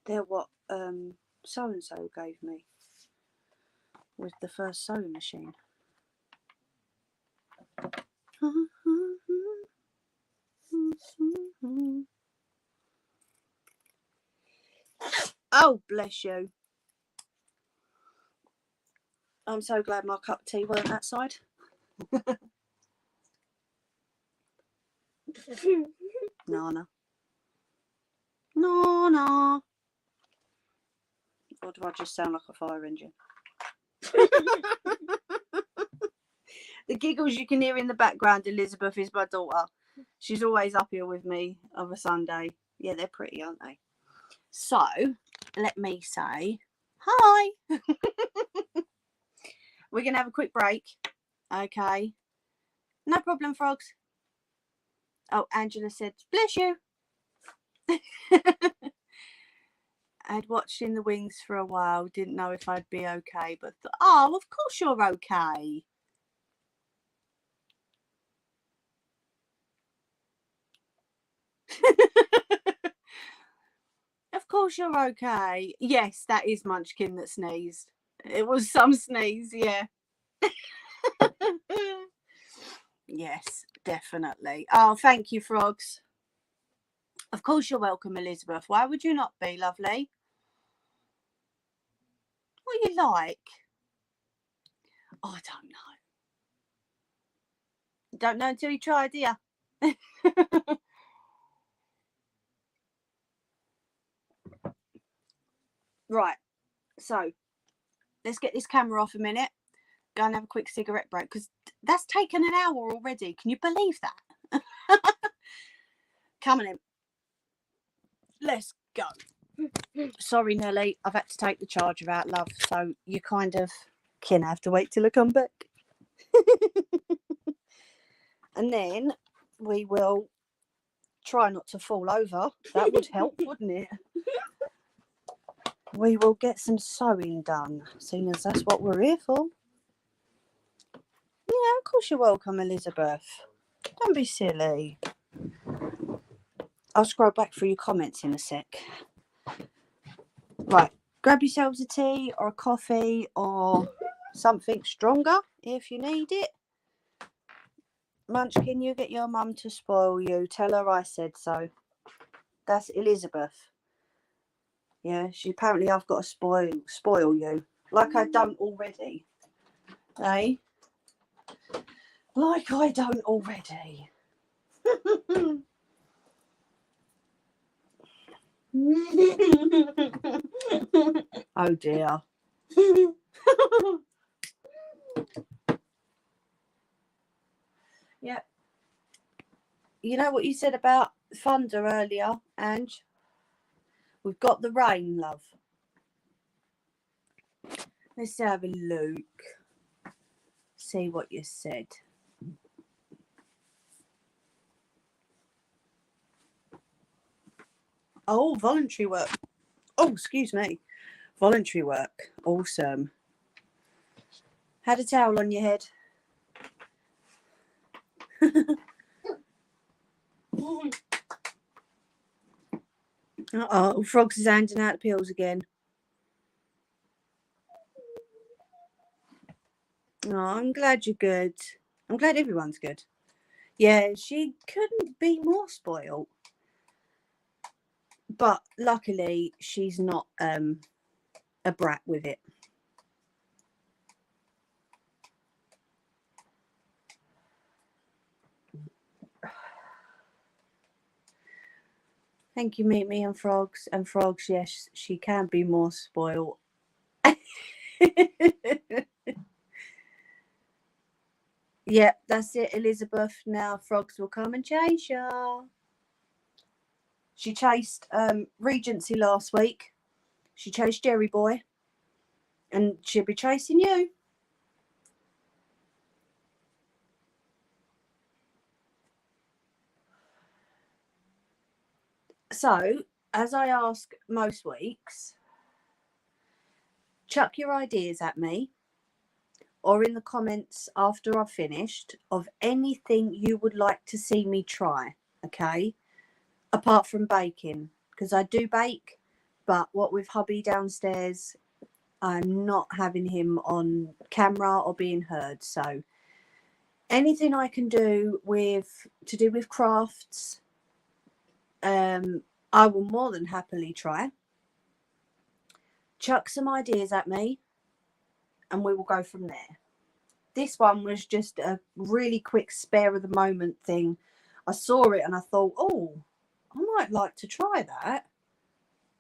They're what so and so gave me with the first sewing machine. Oh, bless you. I'm so glad my cup of tea weren't that side. Nana. Nana. Or do I just sound like a fire engine? The giggles you can hear in the background, Elizabeth, is my daughter. She's always up here with me of a Sunday. Yeah, they're pretty, aren't they? So, let me say hi. We're going to have a quick break. Okay. No problem, frogs. Oh, Angela said, bless you. I'd watched In the Wings for a while. Didn't know if I'd be okay, but oh, of course you're okay. Of course you're okay. Yes, that is Munchkin that sneezed. It was some sneeze, yeah. Yes, definitely. Oh, thank you, frogs. Of course you're welcome, Elizabeth. Why would you not be, lovely? What you like? Oh, I don't know. Don't know until you try, do you? Right. So let's get this camera off a minute. Go and have a quick cigarette break because that's taken an hour already. Can you believe that? Coming in. Let's go. Sorry, Nelly. I've had to take the charger out, love. So you kind of can have to wait till I come back. And then we will try not to fall over. That would help, wouldn't it? We will get some sewing done, seeing as that's what we're here for. Yeah, of course you're welcome, Elizabeth. Don't be silly. I'll scroll back through your comments in a sec. Right, grab yourselves a tea or a coffee or something stronger if you need it. Munchkin, you get your mum to spoil you. Tell her I said so. That's Elizabeth. Yeah, she apparently I've got to spoil you. Like I don't already. Eh? Like I don't already. Oh dear. Yeah. You know what you said about thunder earlier, Ange? We've got the rain, love. Let's have a look. See what you said. Oh, voluntary work. Oh, excuse me. Voluntary work. Awesome. Had a towel on your head. Uh-oh, Frogs is handing out the pills again. Oh, I'm glad you're good. I'm glad everyone's good. Yeah, she couldn't be more spoiled. But luckily, she's not a brat with it. Thank you, Meet Me and Frogs. And Frogs, yes, she can be more spoiled. Yeah, that's it, Elizabeth. Now Frogs will come and chase you. She chased Regency last week. She chased Jerry Boy. And she'll be chasing you. So, as I ask most weeks, chuck your ideas at me or in the comments after I've finished of anything you would like to see me try, okay? Apart from baking, because I do bake, but what with hubby downstairs, I'm not having him on camera or being heard. So anything I can do to do with crafts, I will more than happily try. Chuck some ideas at me and we will go from there. This one was just a really quick spare of the moment thing. I saw it and I thought, oh, I might like to try that.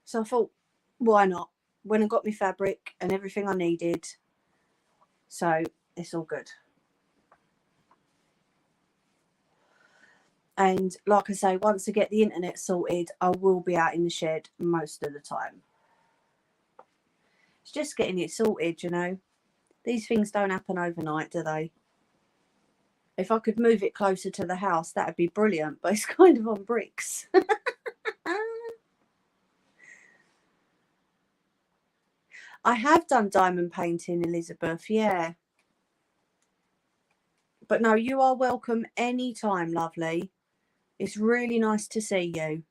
So I thought, why not? When I got my fabric and everything I needed. So it's all good. And like I say, once I get the internet sorted, I will be out in the shed most of the time. It's just getting it sorted, you know. These things don't happen overnight, do they? If I could move it closer to the house, that would be brilliant. But it's kind of on bricks. I have done diamond painting, Elizabeth, yeah. But no, you are welcome anytime, lovely. It's really nice to see you.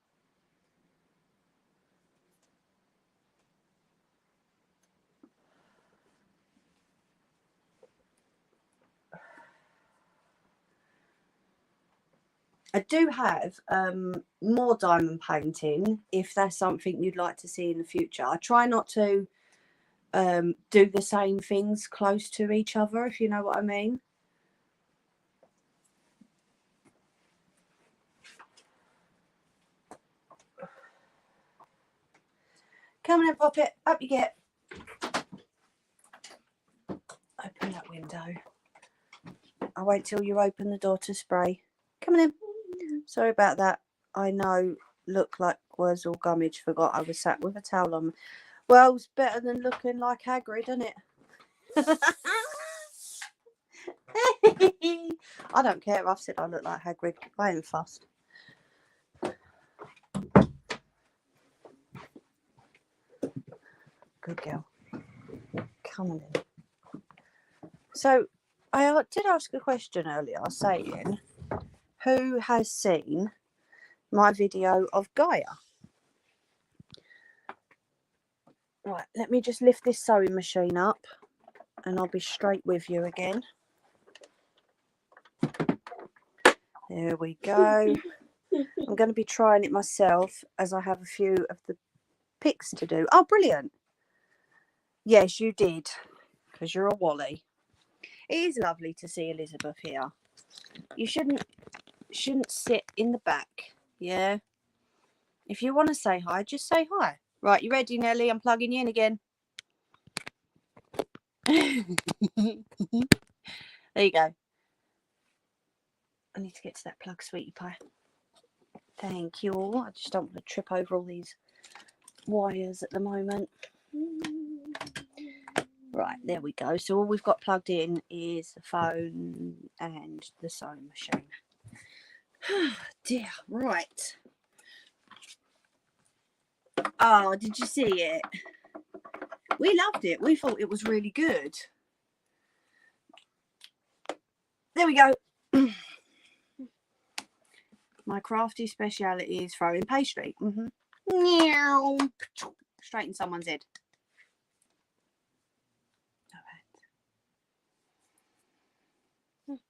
I do have more diamond painting if that's something you'd like to see in the future. I try not to do the same things close to each other, if you know what I mean. Come on and pop it. Up you get. Open that window. I'll wait till you open the door to spray. Come on in. Sorry about that. I know, look like Wurzel Gummidge forgot I was sat with a towel on. Well, it's better than looking like Hagrid, isn't it? I don't care. I've said I look like Hagrid. I ain't fussed. Good girl. Come on in. So, I did ask a question earlier saying, who has seen my video of Gaia? Right, let me just lift this sewing machine up and I'll be straight with you again. There we go. I'm going to be trying it myself as I have a few of the pics to do. Oh, brilliant. Yes, you did, because you're a Wally. It is lovely to see Elizabeth here. You shouldn't sit in the back, yeah? If you want to say hi, just say hi. Right, you ready, Nelly? I'm plugging you in again. There you go. I need to get to that plug, sweetie pie. Thank you all. I just don't want to trip over all these wires at the moment. Right, there we go. So all we've got plugged in is the phone and the sewing machine. Dear, right. Oh, did you see it? We loved it. We thought it was really good. There we go. My crafty speciality is throwing pastry. Meow. Straight in someone's head.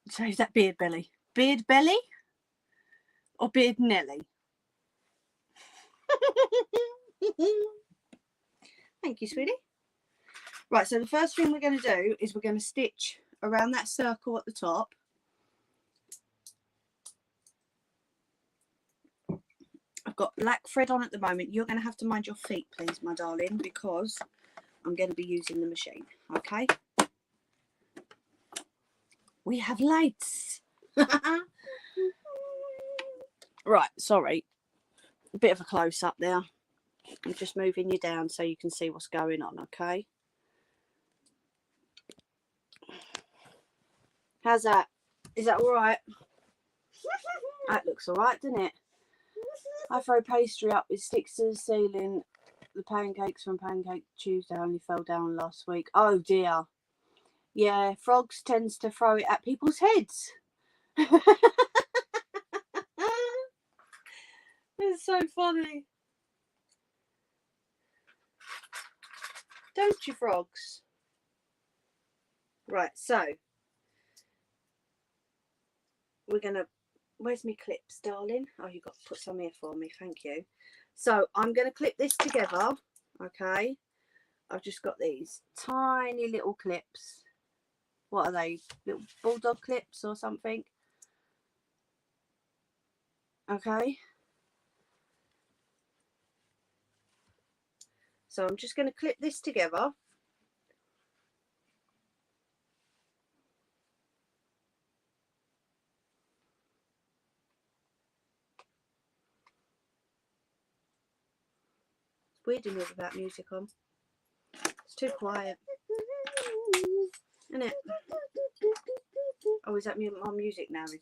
So is that Beard Belly? Beard Belly? Or Beard Nelly? Thank you, sweetie. Right, so the first thing we're going to do is we're going to stitch around that circle at the top. I've got black thread on at the moment. You're going to have to mind your feet, please, my darling, because I'm going to be using the machine, okay? We have lights. Right, sorry. A bit of a close-up there. I'm just moving you down so you can see what's going on, okay? How's that? Is that all right? That looks all right, doesn't it? I throw pastry up, it sticks to the ceiling. The pancakes from Pancake Tuesday only fell down last week. Oh dear. Yeah, Frogs tends to throw it at people's heads. It's so funny. Don't you, Frogs? Right, so we're gonna, where's my clips, darling? Oh, you've got to put some here for me, thank you. So I'm gonna clip this together, okay? I've just got these tiny little clips. What are they? Little bulldog clips or something? Okay. So I'm just going to clip this together. It's weird in here without music on. It's too quiet. Isn't it? Oh, is that my music now, is it?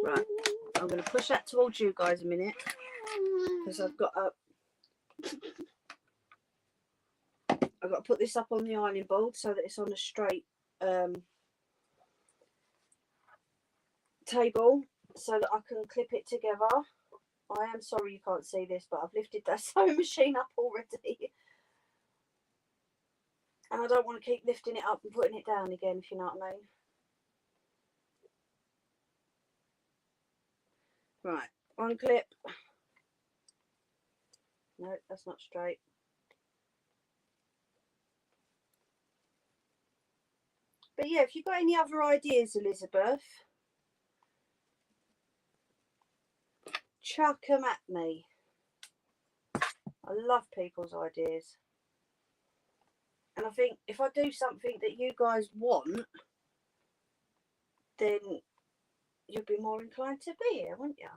Right, I'm going to push that towards you guys a minute because I've got to put this up on the ironing board so that it's on a straight table so that I can clip it together. I am sorry you can't see this, but I've lifted that sewing machine up already. And I don't want to keep lifting it up and putting it down again, if you know what I mean. Right, one clip. No, that's not straight. But yeah, if you've got any other ideas, Elizabeth, chuck them at me. I love people's ideas. And I think if I do something that you guys want, then you'll be more inclined to be here, won't you?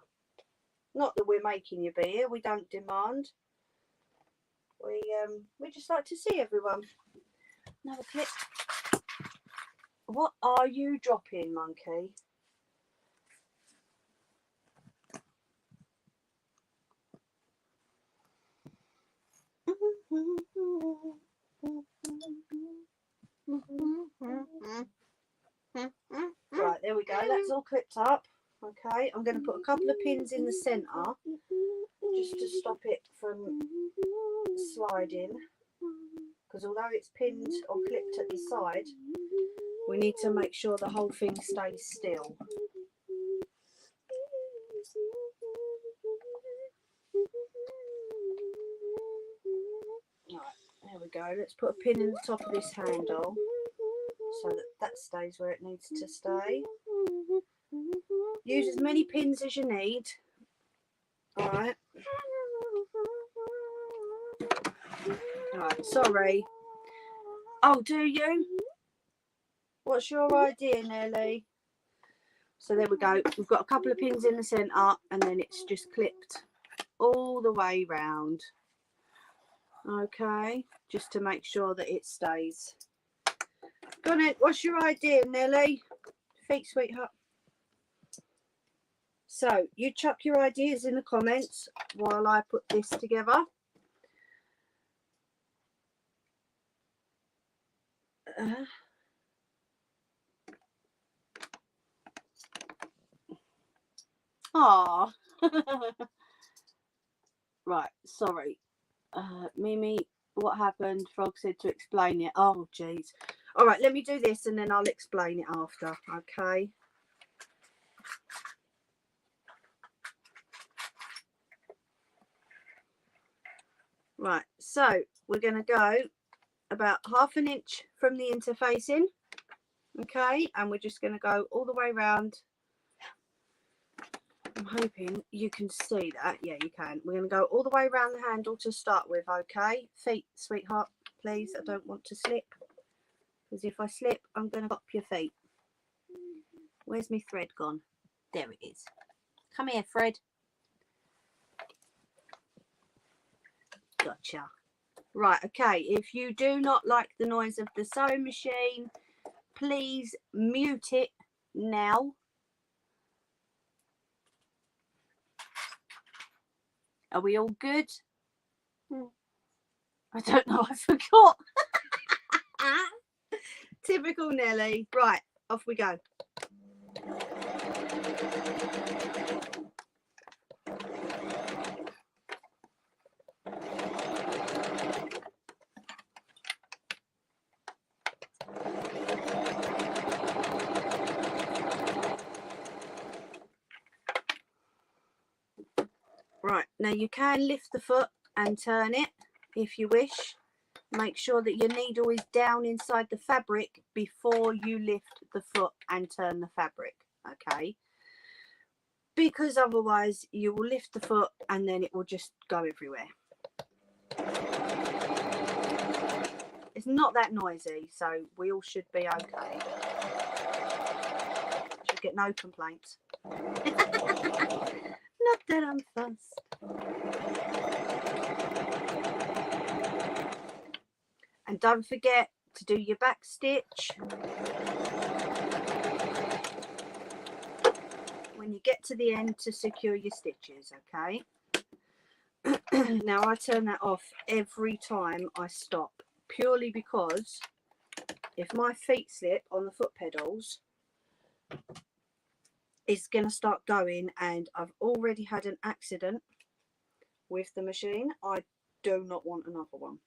Not that we're making you be here. We don't demand. We just like to see everyone. Another clip. What are you dropping, monkey? Right, there we go. That's all clipped up. Okay, I'm going to put a couple of pins in the centre just to stop it from sliding. Because although it's pinned or clipped at the side, we need to make sure the whole thing stays still. Right, there we go. Let's put a pin in the top of this handle so that that stays where it needs to stay. Use as many pins as you need. Alright. Alright, sorry. Oh, do you? What's your idea, Nelly? So there we go. We've got a couple of pins in the centre and then it's just clipped all the way round. Okay, just to make sure that it stays. Go on, what's your idea, Nelly? Feet, sweetheart. So you chuck your ideas in the comments while I put this together. Right, sorry. Mimi, what happened? Frog said to explain it. Oh, geez. All right, let me do this and then I'll explain it after, okay? Right, so we're going to go about 1/2 inch from the interfacing, okay? And we're just going to go all the way around. I'm hoping you can see that. Yeah, you can. We're going to go all the way around the handle to start with, okay? Feet, sweetheart, please. I don't want to slip. Because if I slip, I'm going to pop your feet. Where's my thread gone? There it is. Come here, Fred. Gotcha. Right, okay. If you do not like the noise of the sewing machine, please mute it now. Are we all good? I don't know, I forgot. Typical Nelly. Right, off we go. Right, now you can lift the foot and turn it if you wish. Make sure that your needle is down inside the fabric before you lift the foot and turn the fabric, okay? Because otherwise you will lift the foot and then it will just go everywhere. It's not that noisy, so we all should be okay. Should get no complaints. Not that I'm fussed. And don't forget to do your back stitch. When you get to the end to secure your stitches, okay? Now I turn that off every time I stop, purely because if my feet slip on the foot pedals, is going to start going, and I've already had an accident with the machine. I do not want another one.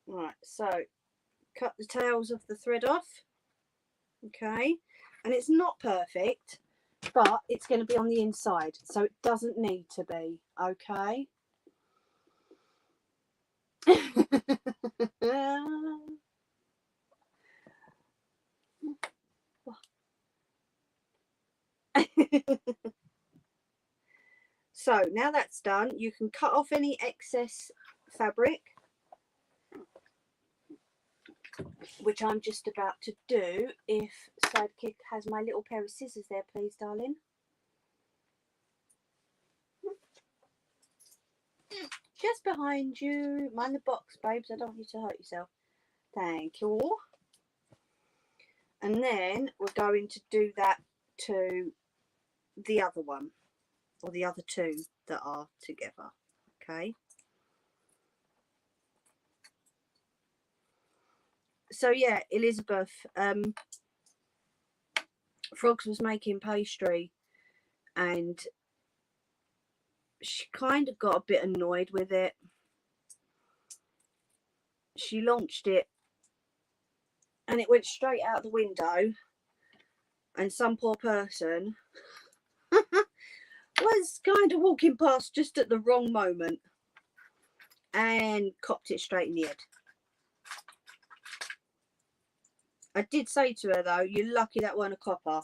Right, so cut the tails of the thread off. Okay, and it's not perfect, but it's going to be on the inside, so it doesn't need to be. Okay. So now that's done, you can cut off any excess fabric, which I'm just about to do. If Sidekick has my little pair of scissors there, please, darling. Just behind you. Mind the box, babes. I don't want you to hurt yourself. Thank you. And then we're going to do that to the other one, or the other two that are together. Okay. So yeah, Elizabeth, Frogs was making pastry, and she kind of got a bit annoyed with it. She launched it and it went straight out the window, and some poor person was kind of walking past just at the wrong moment and copped it straight in the head. I did say to her though, you're lucky that weren't a copper,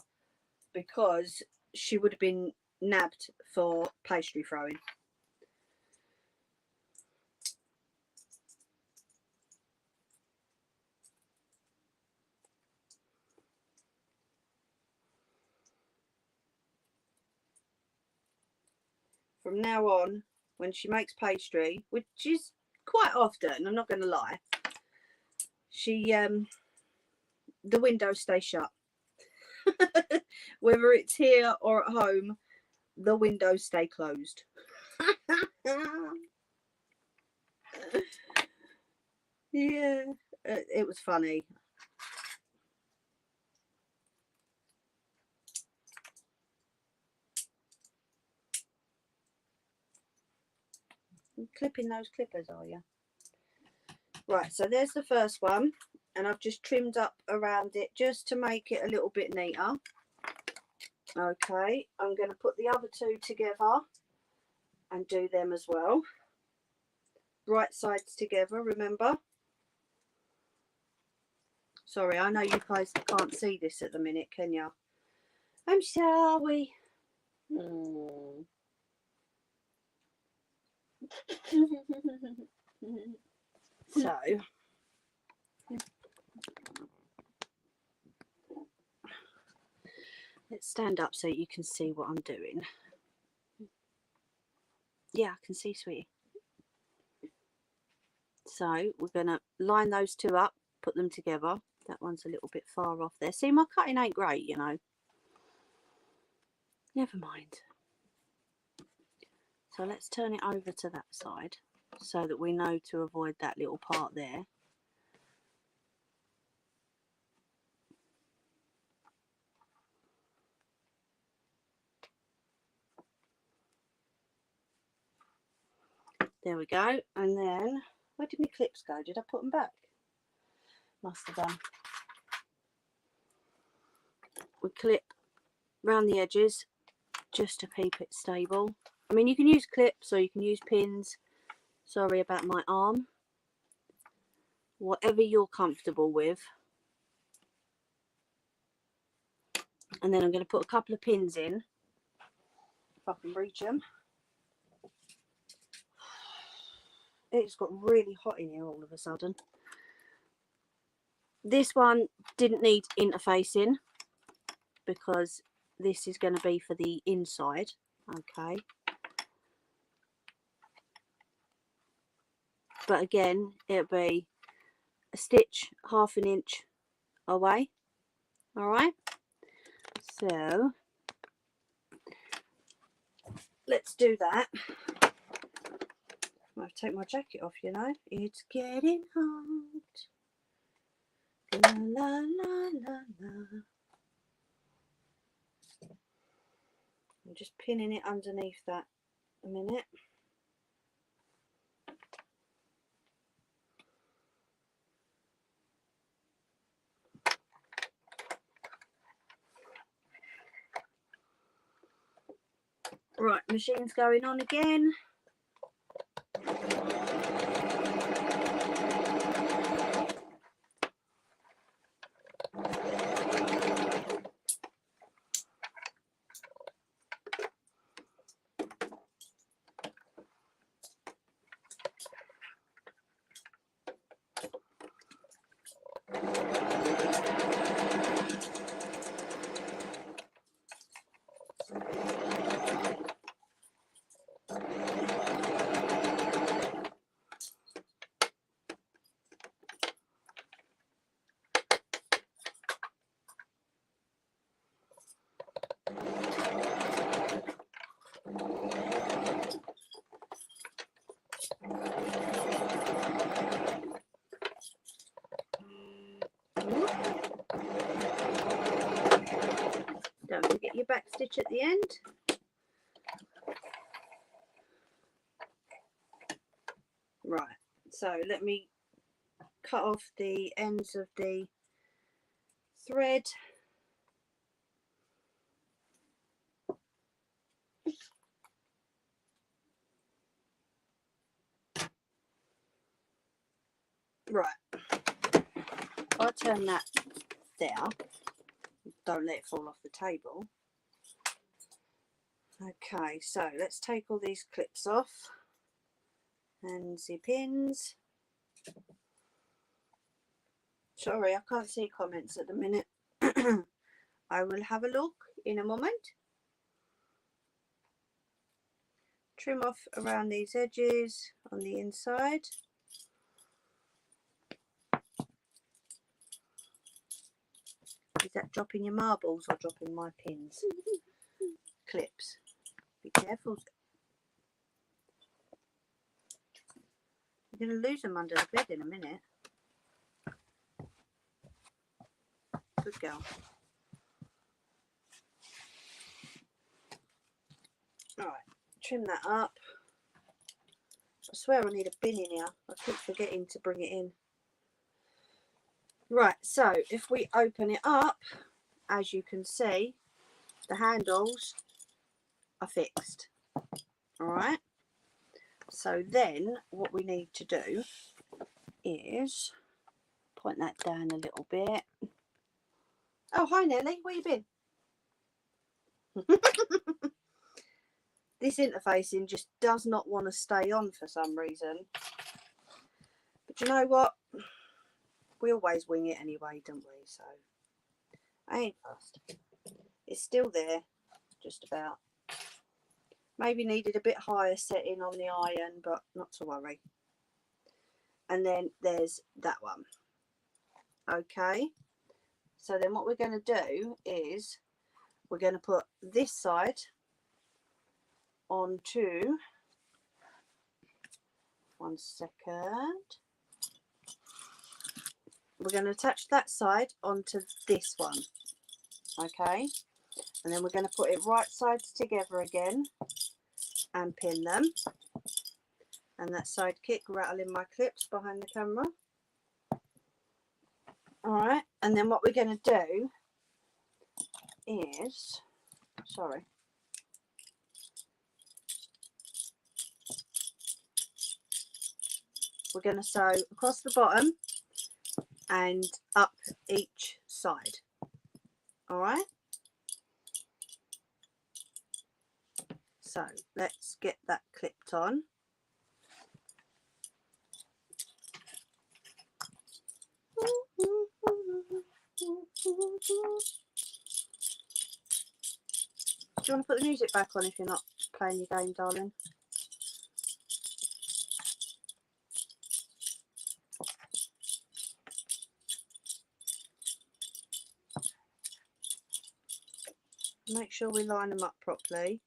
because she would have been nabbed for pastry throwing. From now on, when she makes pastry, which is quite often, I'm not going to lie, she the windows stay shut. Whether it's here or at home, the windows stay closed. Yeah, it was funny. You're clipping those clippers, are you? Right, so there's the first one, and I've just trimmed up around it just to make it a little bit neater. Okay, I'm going to put the other two together and do them as well. Right sides together, remember? Sorry, I know you guys can't see this at the minute, can you? I'm sorry. So, let's stand up so you can see what I'm doing. Yeah, I can see, sweetie. So we're going to line those two up, put them together. That one's a little bit far off there. See, my cutting ain't great, you know. Never mind. So let's turn it over to that side so that we know to avoid that little part there. There we go. And then, where did my clips go? Did I put them back? Must have done. We clip round the edges just to keep it stable. I mean, you can use clips or you can use pins. Sorry about my arm. Whatever you're comfortable with. And then I'm going to put a couple of pins in, if I can reach them. It's got really hot in here all of a sudden. This one didn't need interfacing because this is going to be for the inside. Okay. But again, it'll be a stitch 1/2 inch away. All right. So let's do that. I have to take my jacket off, you know. It's getting hot. La la la la la. I'm just pinning it underneath that a minute. Right, machine's going on again. Don't forget your back stitch at the end. Right, so let me cut off the ends of the thread. Right, I'll turn that there. Don't let it fall off the table. Okay, so let's take all these clips off and the pins. Sorry, I can't see comments at the minute. I will have a look in a moment. Trim off around these edges on the inside. Is that dropping your marbles or dropping my pins? Clips. Be careful. You're going to lose them under the bed in a minute. Good girl. Alright, trim that up. I swear I need a bin in here. I keep forgetting to bring it in. Right, so if we open it up, as you can see, the handles are fixed. Alright, so then what we need to do is point that down a little bit. Oh, hi Nelly, where you been? This interfacing just does not want to stay on for some reason. But you know what? We always wing it anyway, don't we? So I ain't fussed. It's still there, just about. Maybe needed a bit higher setting on the iron, but not to worry. And then there's that one. Okay. So then what we're going to do is we're going to put this side onto, one second, we're going to attach that side onto this one, okay, and then we're going to put it right sides together again and pin them. And that sidekick rattling my clips behind the camera. Alright, and then what we're going to do is, sorry, we're going to sew across the bottom and up each side. Alright, so let's get that clipped on. Do you want to put the music back on if you're not playing your game, darling? Make sure we line them up properly.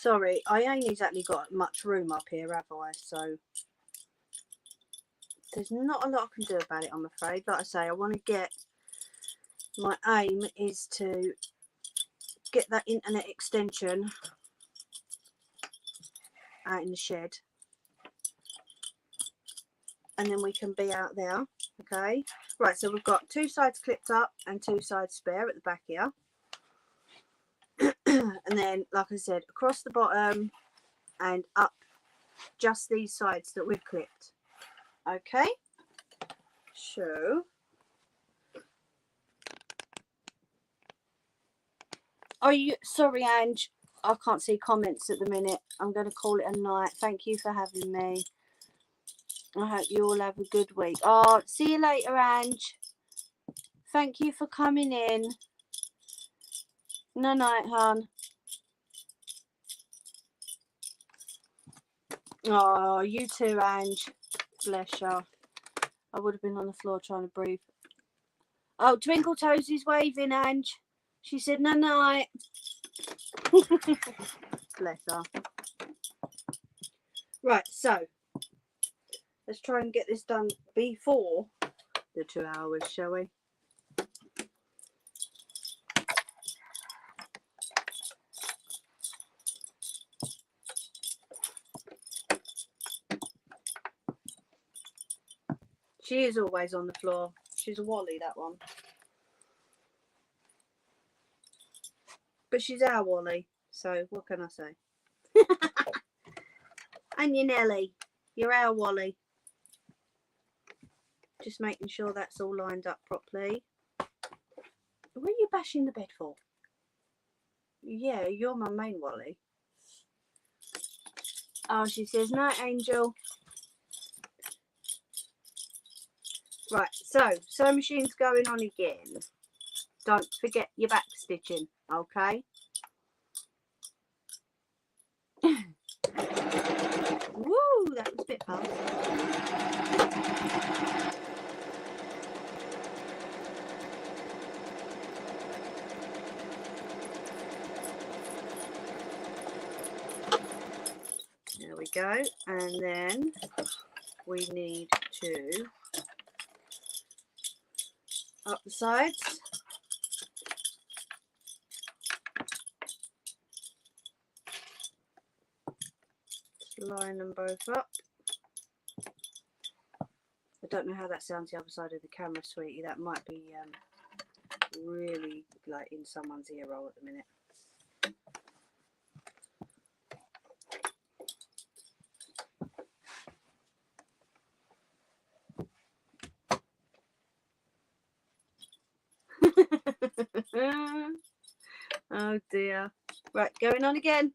Sorry, I ain't exactly got much room up here, have I? So there's not a lot I can do about it, I'm afraid. Like I say, I want to get, my aim is to get that internet extension out in the shed, and then we can be out there. Okay, right, so we've got 2 sides clipped up and 2 sides spare at the back here. And then, like I said, across the bottom and up just these sides that we've clipped. Okay, so are you sorry, Ange, I can't see comments at the minute. I'm going to call it a night. Thank you for having me. I hope you all have a good week. Oh, see you later, Ange. Thank you for coming in. No night, hon. Oh, you too, Ange. Bless you. I would have been on the floor trying to breathe. Oh, Twinkle Toes is waving, Ange. She said no night. Bless her. Right, so let's try and get this done before the 2 hours, shall we? She is always on the floor. She's a Wally, that one. But she's our Wally, so what can I say? And you, Nelly, you're our Wally. Just making sure that's all lined up properly. What are you bashing the bed for? Yeah, you're my main Wally. Oh, she says, night, Angel. Right, so sewing machine's going on again. Don't forget your back stitching, okay? Woo, that was a bit fast. There we go. And then we need to up the sides. Line them both up. I don't know how that sounds the other side of the camera, sweetie. That might be really like in someone's ear roll at the minute. Oh dear. Right, going on again.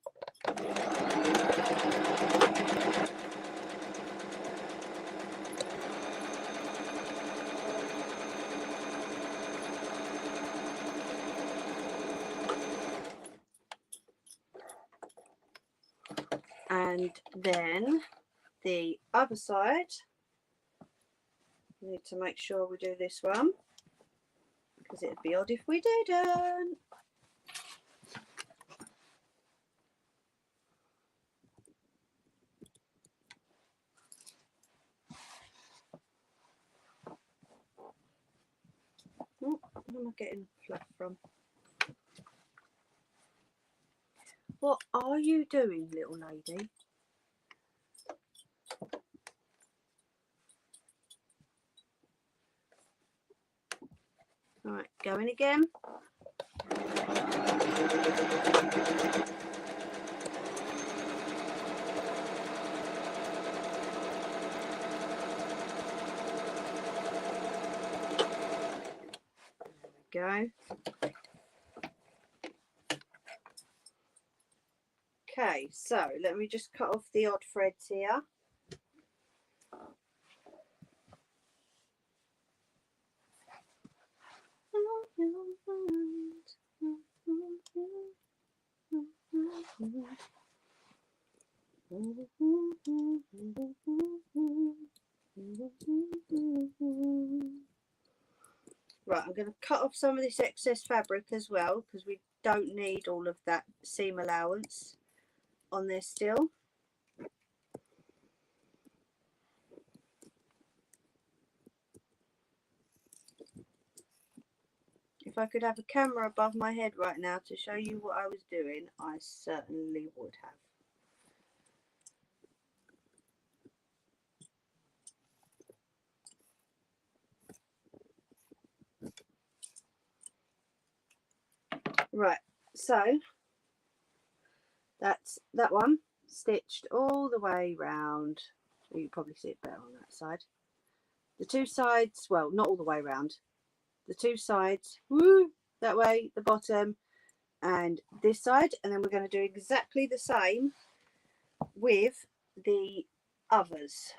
And then the other side, we need to make sure we do this one, because it'd be odd if we didn't. Oh, where am I getting fluff from? What are you doing, little lady? Right, going again. Go. Okay, so let me just cut off the odd threads here. Right, I'm going to cut off some of this excess fabric as well, because we don't need all of that seam allowance. on there still. If I could have a camera above my head right now to show you what I was doing, I certainly would have. Right, so that's that one stitched all the way round. You can probably see it better on that side. The two sides, well, not all the way round. The two sides, woo, that way, the bottom and this side. And then we're going to do exactly the same with the others.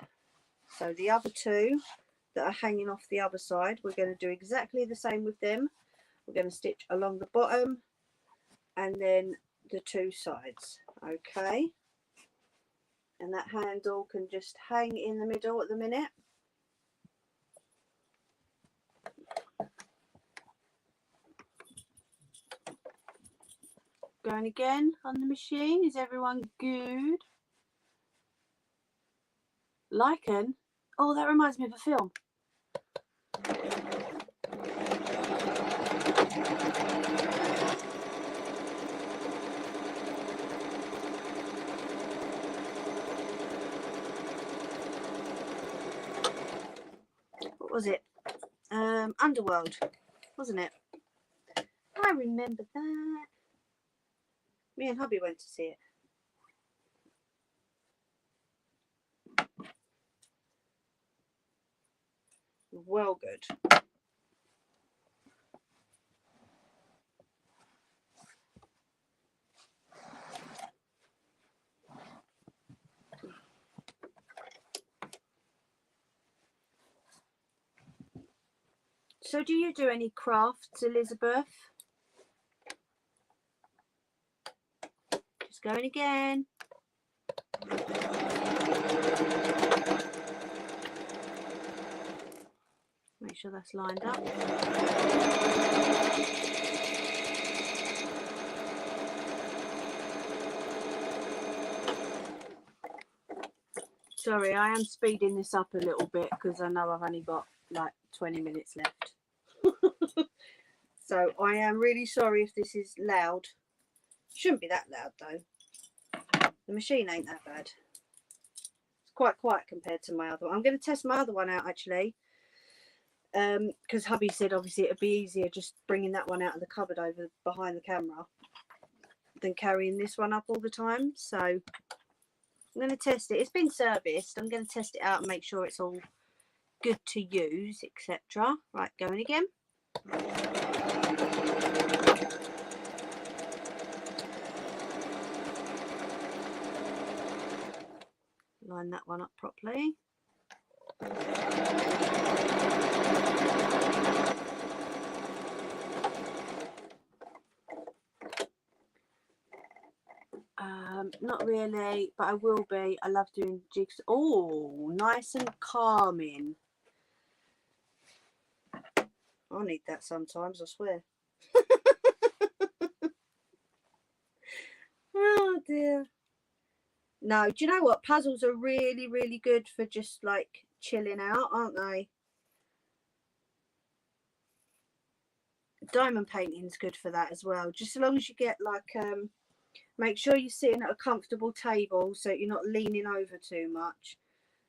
So the other two that are hanging off the other side, we're going to do exactly the same with them. We're going to stitch along the bottom and then the two sides, okay? And that handle can just hang in the middle at the minute. Going again on the machine. Is everyone good? Lycan? Oh, that reminds me of a film. What was it? Underworld, wasn't it? I remember that. Me and hubby went to see it. Well good. So do you do any crafts, Elizabeth? Just going again. Make sure that's lined up. Sorry, I am speeding this up a little bit because I know I've only got like 20 minutes left. So I am really sorry if this is loud. Shouldn't be that loud though. The machine ain't that bad. It's quite quiet compared to my other one. I'm going to test my other one out actually. Because hubby said obviously it'd be easier just bringing that one out of the cupboard over behind the camera than carrying this one up all the time. So I'm going to test it. It's been serviced. I'm going to test it out and make sure it's all good to use, etc. Right, going again. Line that one up properly. Not really, but I will be. I love doing jigs. Oh, nice and calming. I need that sometimes, I swear. Oh dear. No, do you know what? Puzzles are really, really good for just like chilling out, aren't they? Diamond painting's good for that as well. Just as long as you get like, make sure you're sitting at a comfortable table so you're not leaning over too much.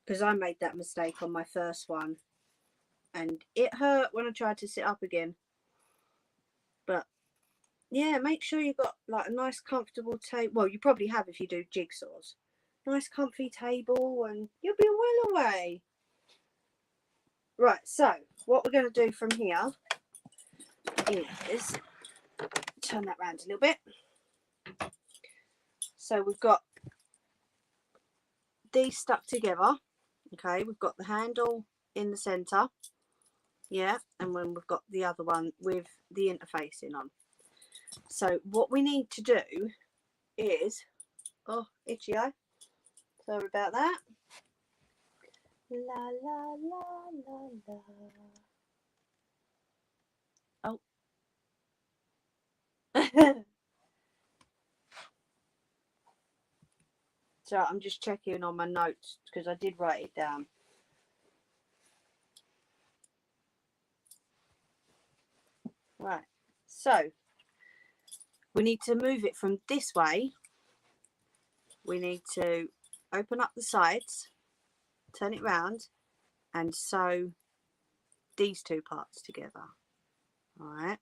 Because I made that mistake on my first one. And it hurt when I tried to sit up again. But yeah, make sure you've got like a nice comfortable table. Well, you probably have if you do jigsaws. Nice comfy table and you'll be well away. Right, so what we're going to do from here is turn that round a little bit. So we've got these stuck together. Okay, we've got the handle in the center. Yeah, and then we've got the other one with the interfacing on. So what we need to do is, oh, itchy eye. Sorry about that. La la la la la. Oh. So I'm just checking on my notes because I did write it down. Right, so we need to move it from this way. We need to open up the sides, turn it round, and sew these two parts together. All right.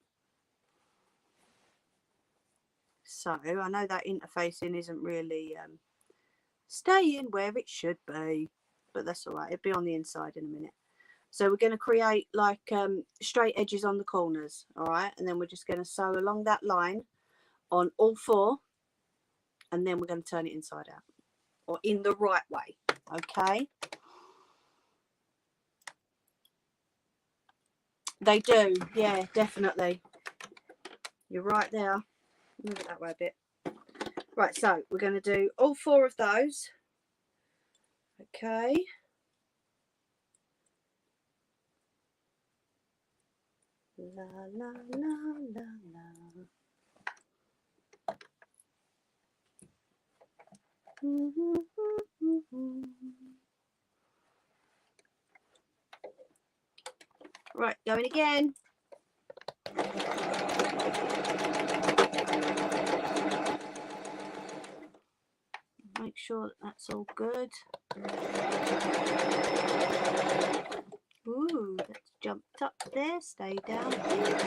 So I know that interfacing isn't really staying where it should be, but that's all right. It'll be on the inside in a minute. So we're going to create like straight edges on the corners, all right? And then we're just going to sew along that line on all four, and then we're going to turn it inside out, or in the right way, okay? They do, yeah, definitely. You're right there. Move it that way a bit. Right, so we're going to do all four of those, okay? La la la la la. Right, going again. Make sure that that's all good. Ooh, that's jumped up there. Stay down, please.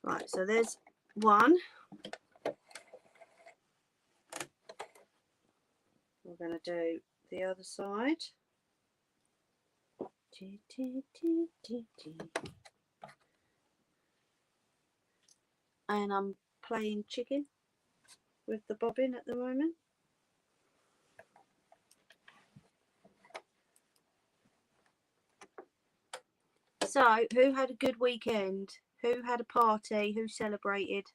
Right, so there's one. We're going to do the other side. And I'm playing chicken with the bobbin at the moment. So, who had a good weekend? Who had a party? Who celebrated?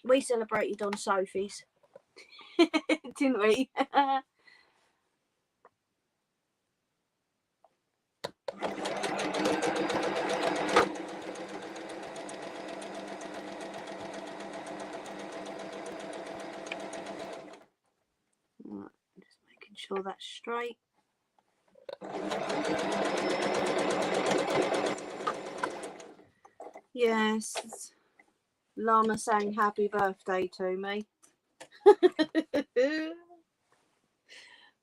We celebrated on Sophie's, didn't we? Right, just making sure that's straight. Yes, Llama sang happy birthday to me.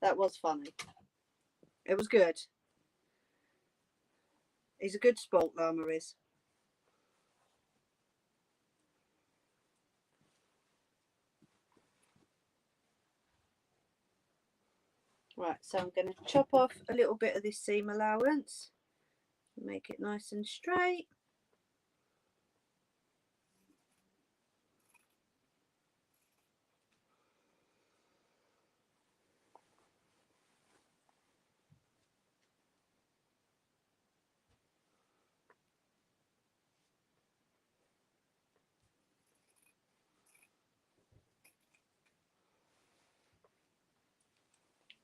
That was funny. It was good. He's a good sport, Llama is. Right, so I'm going to chop off a little bit of this seam allowance, make it nice and straight.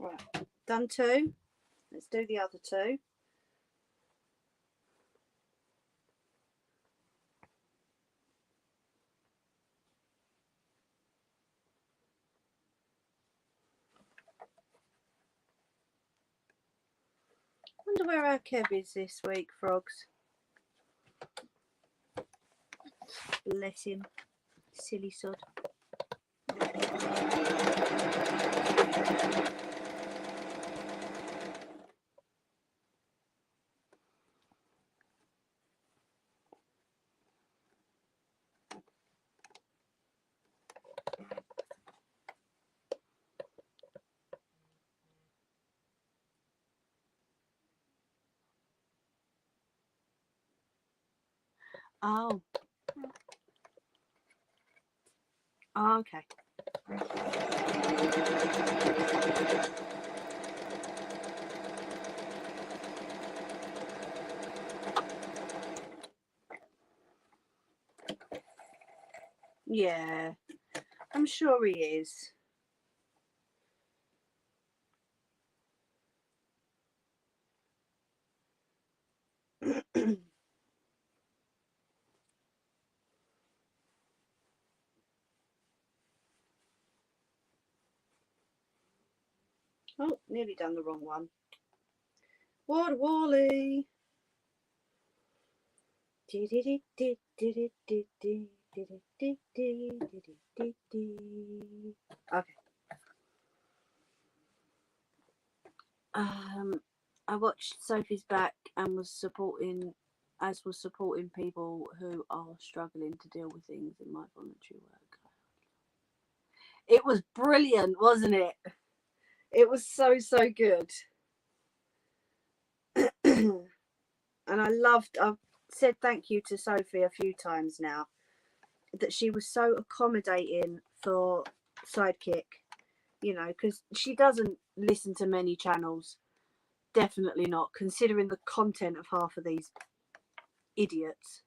Right, done two. Let's do the other two. Wonder where our Kev is this week, frogs. Bless him. Silly sod. Oh. Oh, okay. Yeah, I'm sure he is. Oh, nearly done the wrong one. Water Wally. Okay. I watched Sophie's Back and was supporting people who are struggling to deal with things in my voluntary work. It was brilliant, wasn't it? It was so good. And I've said thank you to Sophie a few times now, that she was so accommodating for Sidekick, you know, because she doesn't listen to many channels. Definitely not, considering the content of half of these idiots.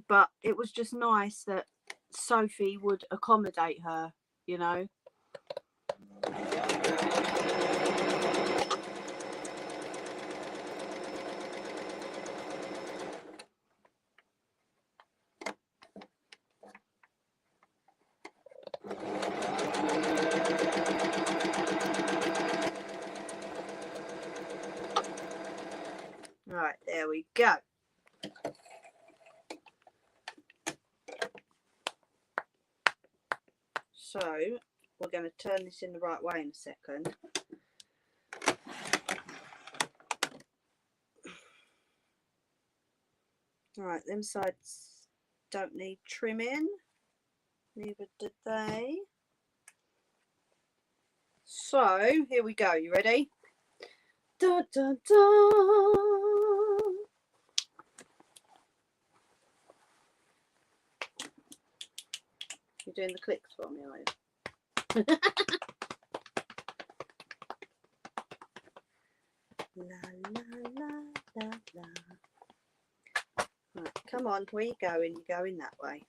But it was just nice that Sophie would accommodate her, you know. Right, there we go. So we're going to turn this in the right way in a second. Right, them sides don't need trimming. Neither did they. So here we go. You ready? Dun, dun, dun. You're doing the clicks for me, are you? La la la la la. Right, come on, where you going? You're going that way.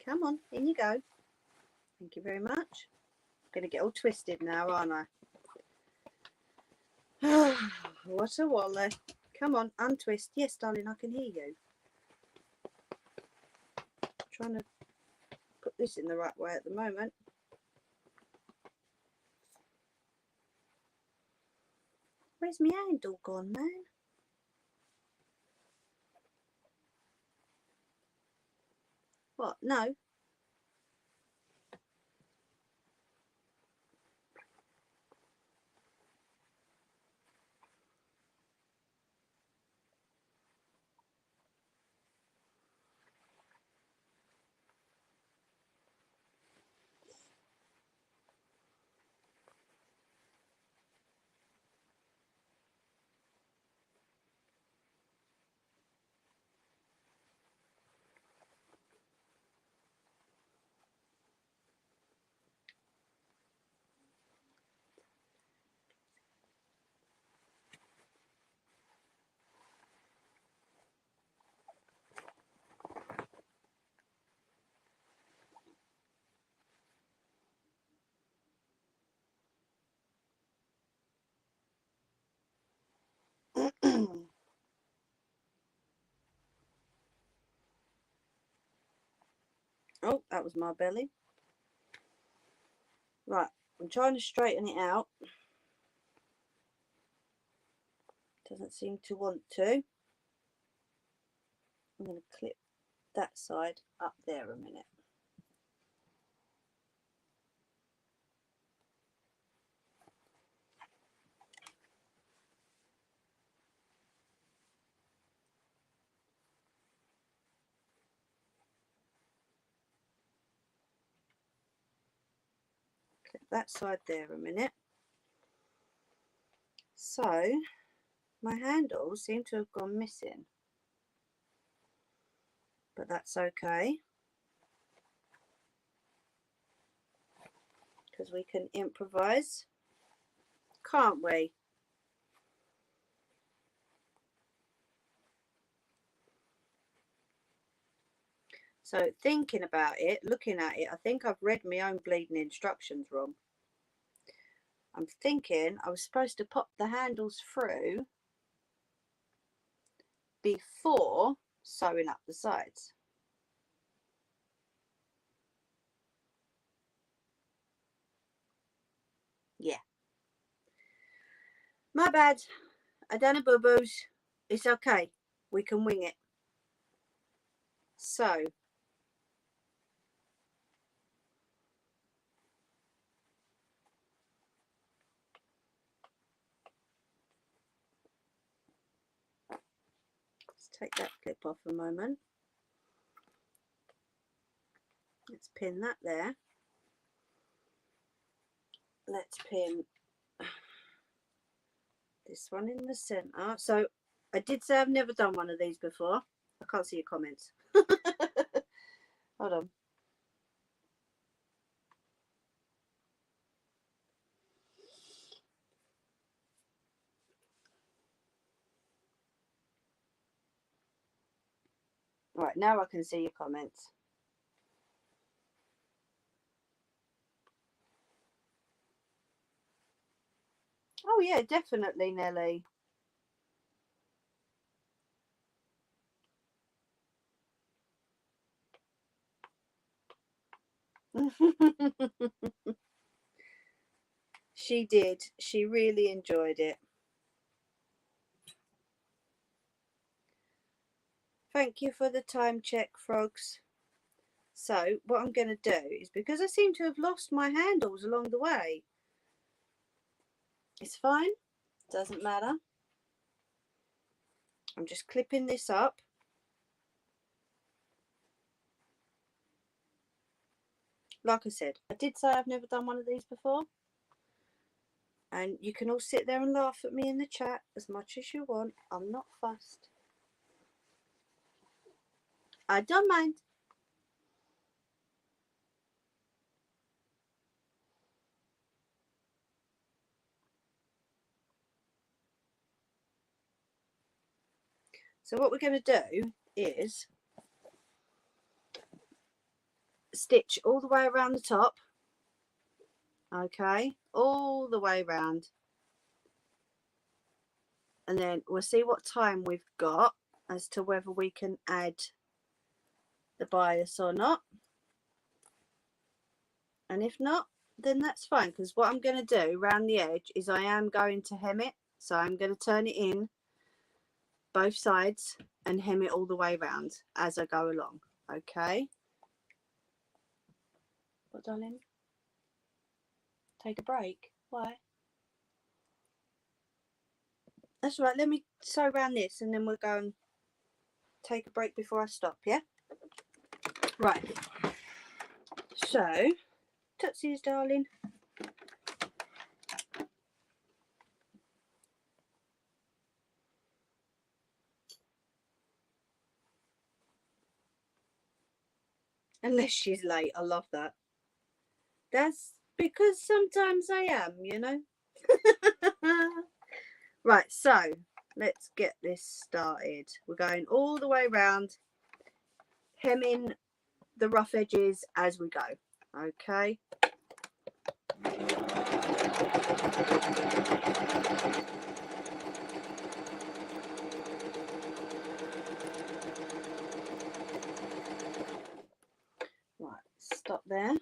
Come on, in you go. Thank you very much. I'm going to get all twisted now, aren't I? What a wally. Come on, untwist. Yes, darling, I can hear you. I'm trying to put this in the right way at the moment. Where's my handle gone, man? What? No. Oh, that was my belly. Right, I'm trying to straighten it out. Doesn't seem to want to. I'm going to clip that side up there a minute. Clip that side there a minute. So my handles seem to have gone missing, but that's okay, because we can improvise, can't we? So thinking about it, looking at it, I think I've read my own bleeding instructions wrong. I'm thinking I was supposed to pop the handles through before sewing up the sides. My bad. I done a boo-boos. It's okay. We can wing it. So, let's take that clip off a moment. Let's pin that there. Let's pin this one in the centre. So I did say I've never done one of these before. I can't see your comments. Hold on. Right, now I can see your comments. Oh yeah, definitely, Nelly. She did. She really enjoyed it. Thank you for the time check, frogs. So what I'm going to do is, because I seem to have lost my handles along the way, it's fine, doesn't matter. I'm just clipping this up. Like I said, I did say I've never done one of these before. And you can all sit there and laugh at me in the chat as much as you want. I'm not fussed. I don't mind. So what we're going to do is stitch all the way around the top. Okay, all the way around. And then we'll see what time we've got as to whether we can add the bias or not. And if not, then that's fine, because what I'm going to do around the edge is I am going to hem it. So I'm going to turn it in both sides and hem it all the way around as I go along. Okay. What, darling? Take a break? Why? That's right. Let me sew around this and then we'll go and take a break before I stop, yeah? Right. So, tootsies, darling. Unless she's late. I love that. That's because sometimes I am, you know. Right, so let's get this started. We're going all the way around, hemming the rough edges as we go. Okay. Right, stop there.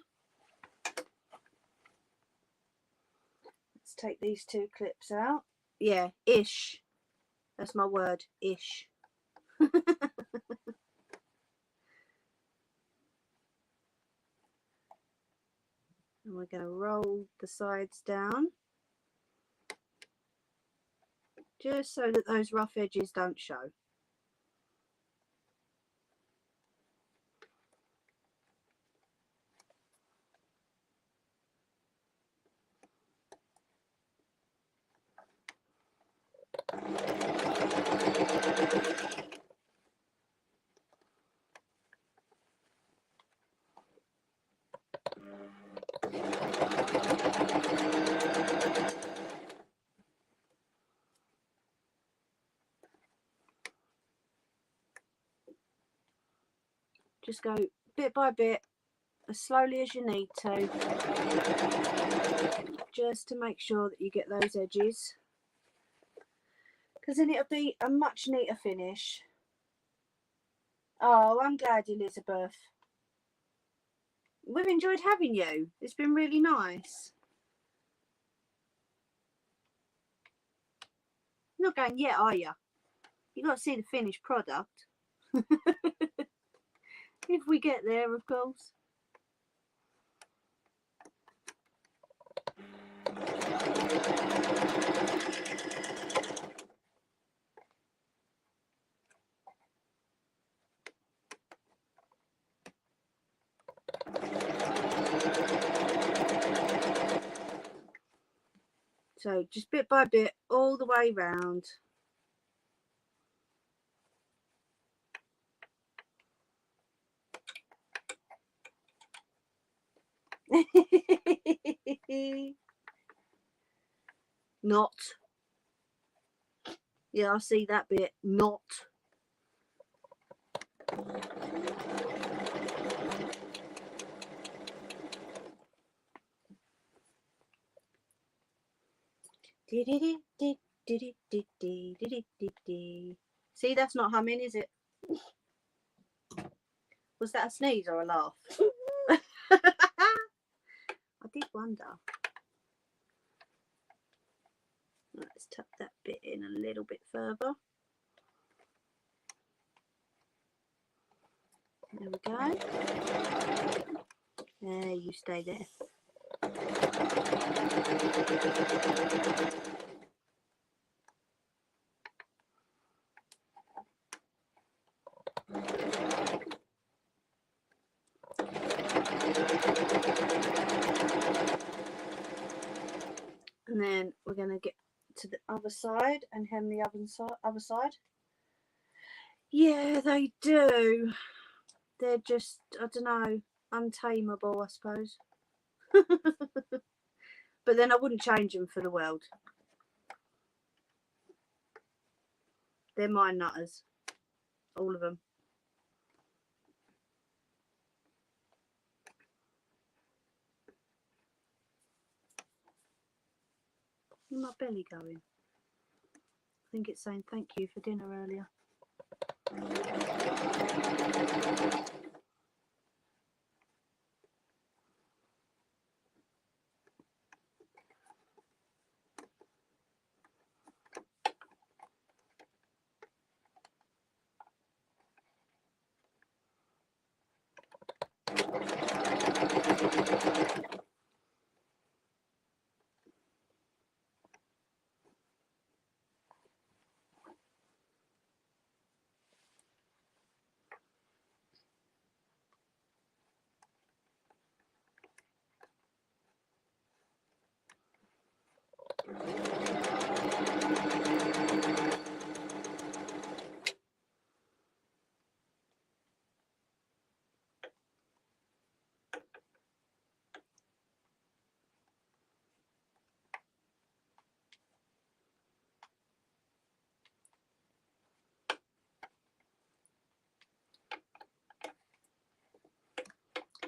Let's take these two clips out. Yeah, ish. That's my word, ish. And we're going to roll the sides down, just so that those rough edges don't show. Just go bit by bit, as slowly as you need to, just to make sure that you get those edges, because then it'll be a much neater finish. Oh, I'm glad, Elizabeth. We've enjoyed having you. It's been really nice. You're not going yet, are you? You got to see the finished product. If we get there, of course. So just bit by bit, all the way round. Not. Yeah, I see that bit. Not. See, that's not humming, is it? Was that a sneeze or a laugh? I did wonder. Let's tuck that bit in a little bit further. There we go. There, you stay there. And then we're going to get to the other side and hem the other side. Yeah, they do. They're just, I don't know, untamable, I suppose. But then I wouldn't change them for the world. They're my nutters. All of them. Where's my belly going? I think it's saying thank you for dinner earlier.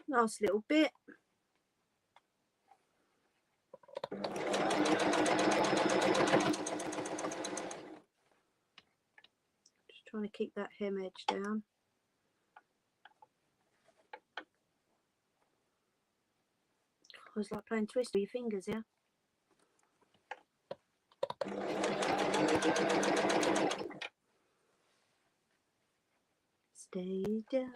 Last little bit. Just trying to keep that hem edge down. I was like playing twist with your fingers, yeah. Stay down.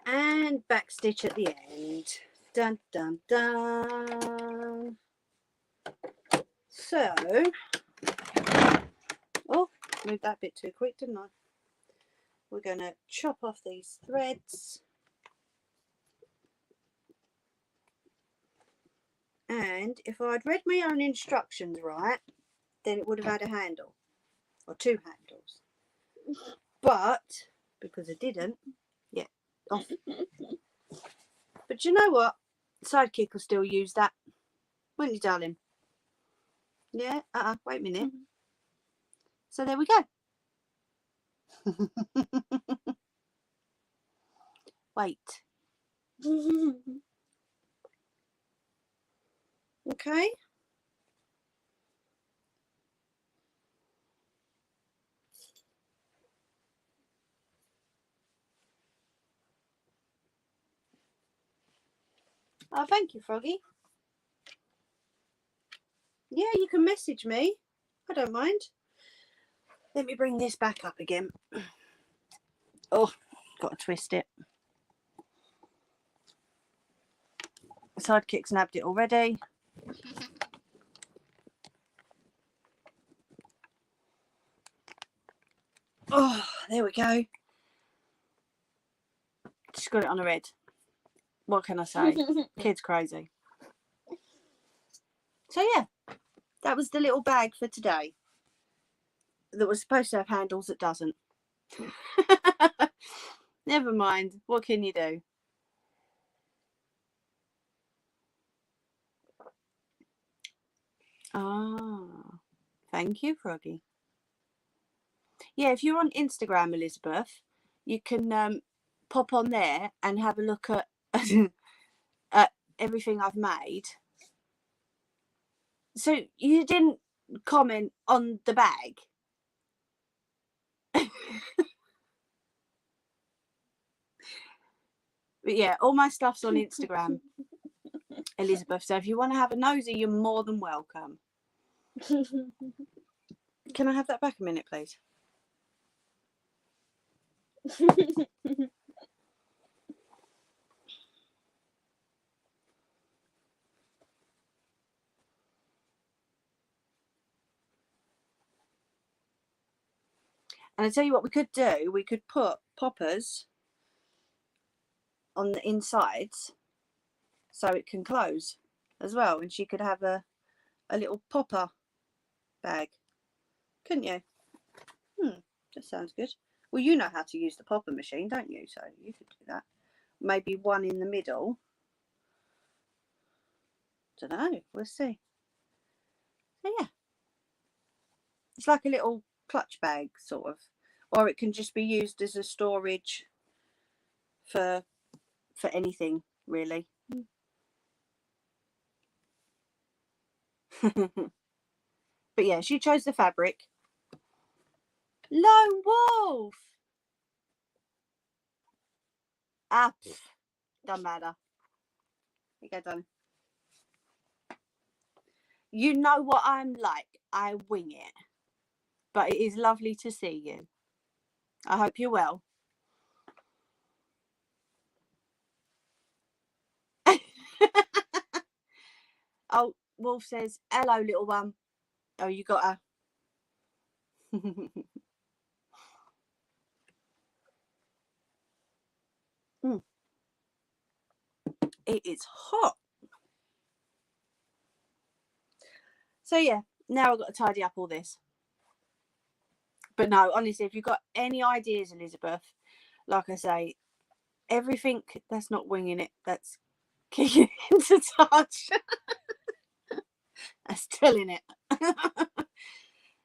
And back stitch at the end. Dun dun dun. So, oh, moved that bit too quick, didn't I? We're going to chop off these threads. And if I'd read my own instructions right, then it would have had a handle. Or two handles. But, because I didn't, yeah, off. But you know what? Sidekick will still use that. Won't you, darling? Yeah? Wait a minute. So there we go. Wait. Okay. Oh, thank you, Froggy. Yeah, you can message me. I don't mind. Let me bring this back up again. Oh, got to twist it. Sidekick's nabbed it already. Oh, there we go. Just got it on a red. What can I say? Kid's crazy. So yeah, that was the little bag for today. That was supposed to have handles that doesn't. Never mind. What can you do? Ah, thank you, Froggy. Yeah, if you're on Instagram, Elizabeth, you can pop on there and have a look at at everything I've made. So you didn't comment on the bag? But yeah, all my stuff's on Instagram, Elizabeth. So if you want to have a nosy, you're more than welcome. Can I have that back a minute, please? And I tell you what we could do, we could put poppers on the insides so it can close as well, and she could have a little popper bag, couldn't you? That sounds good. Well, you know how to use the popper machine, don't you? So you could do that. Maybe one in the middle. Don't know, we'll see. So yeah, it's like a little clutch bag sort of, or it can just be used as a storage for anything really. But yeah, she chose the fabric. Lone Wolf. Ah, don't matter. Here you go, darling. You know what I'm like. I wing it. But it is lovely to see you. I hope you're well. Oh, Wolf says, hello, little one. Oh, you got her. It is hot. So yeah, now I've got to tidy up all this. But no, honestly, if you've got any ideas, Elizabeth, like I say, everything that's not winging it, that's kicking into touch. That's telling it.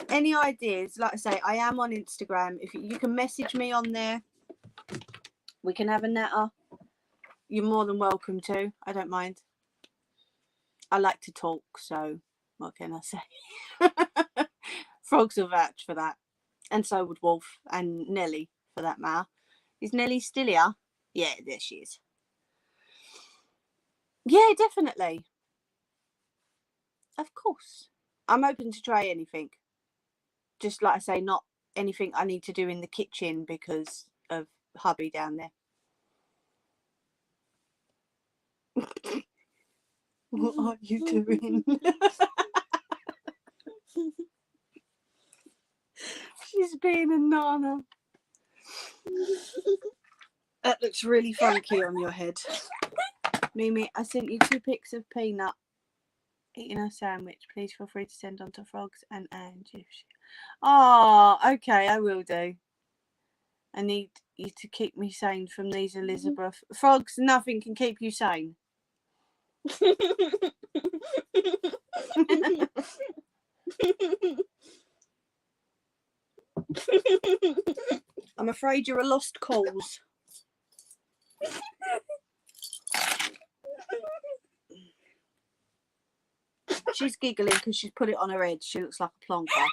Any ideas? Like I say, I am on Instagram. If you can message me on there, we can have a natter. You're more than welcome to. I don't mind. I like to talk, so what can I say? Frogs will vouch for that. And so would Wolf and Nelly, for that matter. Is Nelly still here? Yeah, there she is. Yeah, definitely. Of course. I'm open to try anything. Just like I say, not anything I need to do in the kitchen because of hubby down there. What are you doing? She's being a nana. That looks really funky on your head. Mimi, I sent you 2 pics of Peanut eating a sandwich. Please feel free to send on to Frogs and Angie. Oh, okay, I will do. I need you to keep me sane from these, Elizabeth. Frogs, nothing can keep you sane. I'm afraid you're a lost cause. She's giggling because she's put it on her head. She looks like a plonker.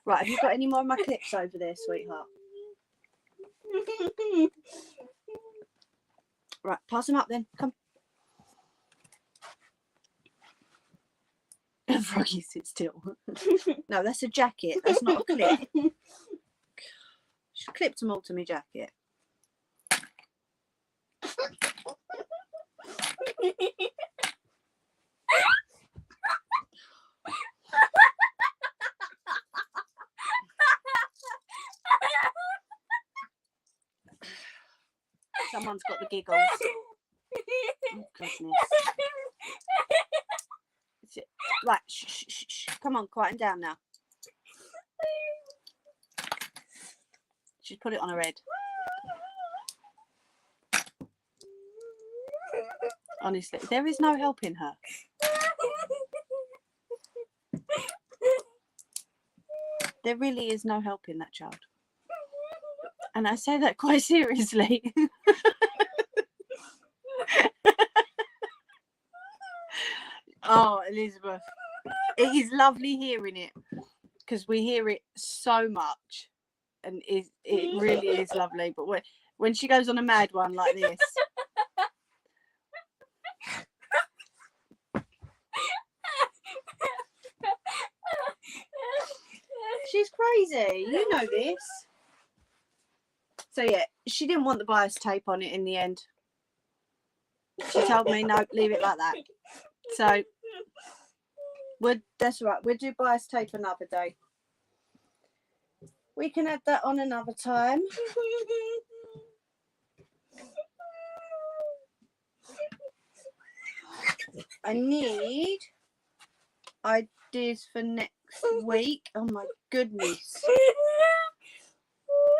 Right, have you got any more of my clips over there, sweetheart? Right, pass them up then. Come. Froggy, sit still. No, that's a jacket. That's not a clip. She clipped them all to my jacket. Someone's got the giggles. Oh, goodness. Right, shh, shh, shh. Come on, quieten down now. She's put it on her head. Honestly, there is no helping her. There really is no helping that child. And I say that quite seriously. Oh, Elizabeth. It is lovely hearing it because we hear it so much. And it really is lovely. But when she goes on a mad one like this... She's crazy. You know this. So, yeah, she didn't want the bias tape on it in the end. She told me, no, leave it like that. So, that's right. We'll do bias tape another day. We can add that on another time. I need ideas for next week. Oh, my goodness.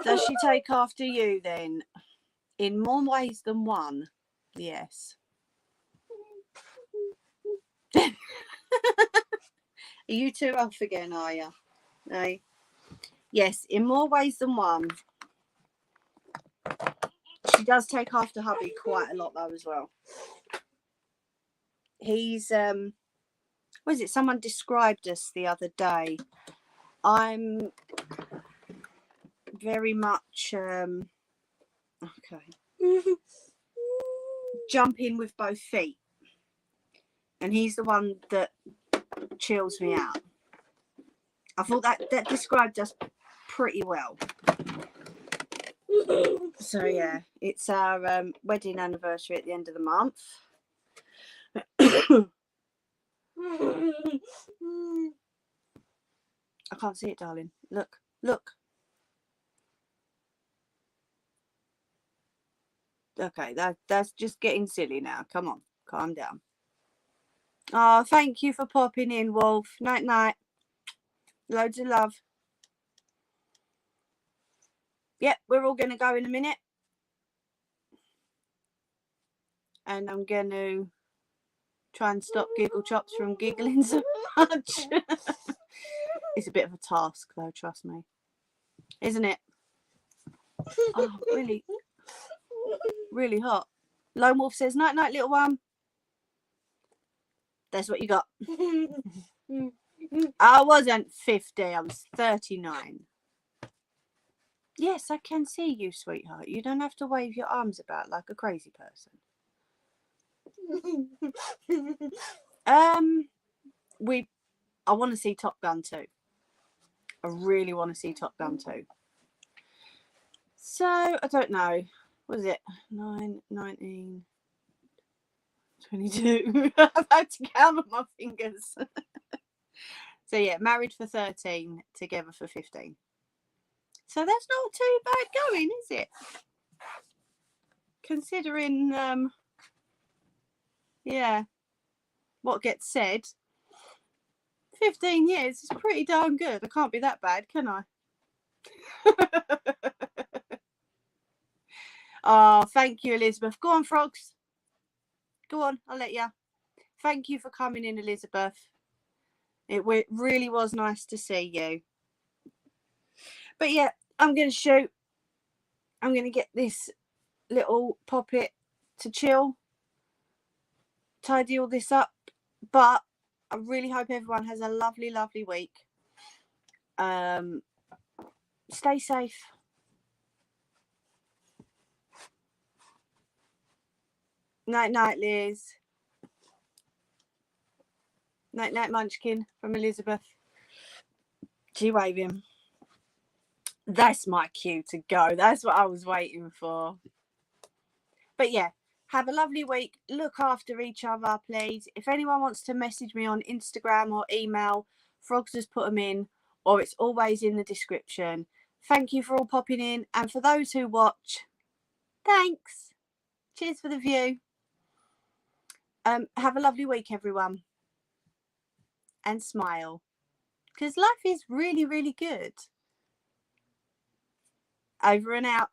Does she take after you then? In more ways than one? Yes. Are you two off again, are you? No. Yes, in more ways than one. She does take after hubby quite a lot though as well. He's what is it? Someone described us the other day. I'm very much okay. Jump in with both feet. And he's the one that chills me out. I thought that described us pretty well. So yeah, it's our wedding anniversary at the end of the month. I can't see it, darling. Look. Okay, that's just getting silly now. Come on, calm down. Oh, thank you for popping in, Wolf. Night night. Loads of love. Yep, we're all going to go in a minute. And I'm going to try and stop Giggle Chops from giggling so much. It's a bit of a task, though, trust me. Isn't it? Oh, really, really hot. Lone Wolf says, night, night, little one. That's what you got. I wasn't 50, I was 39. Yes, I can see you, sweetheart. You don't have to wave your arms about like a crazy person. I want to see Top Gun 2. I really want to see Top Gun 2. So, I don't know. What is it? 9, 19, 22. I've had to count on my fingers. So, yeah, married for 13, together for 15. So, that's not too bad going, is it? Considering, yeah, what gets said. 15 years is pretty darn good. I can't be that bad, can I? Oh, thank you, Elizabeth. Go on, frogs. Go on, I'll let you. Thank you for coming in, Elizabeth. It really was nice to see you. But yeah, I'm going to shoot. I'm going to get this little poppet to chill. Tidy all this up. But I really hope everyone has a lovely, lovely week. Stay safe. Night, night, Liz. Night night munchkin from Elizabeth. She waving. That's my cue to go. That's what I was waiting for. But yeah, have a lovely week. Look after each other, please. If anyone wants to message me on Instagram or email, Frogs has put them in, or it's always in the description. Thank you for all popping in. And for those who watch, thanks. Cheers for the view. Have a lovely week, everyone. And smile. Because life is really, really good. Over and out.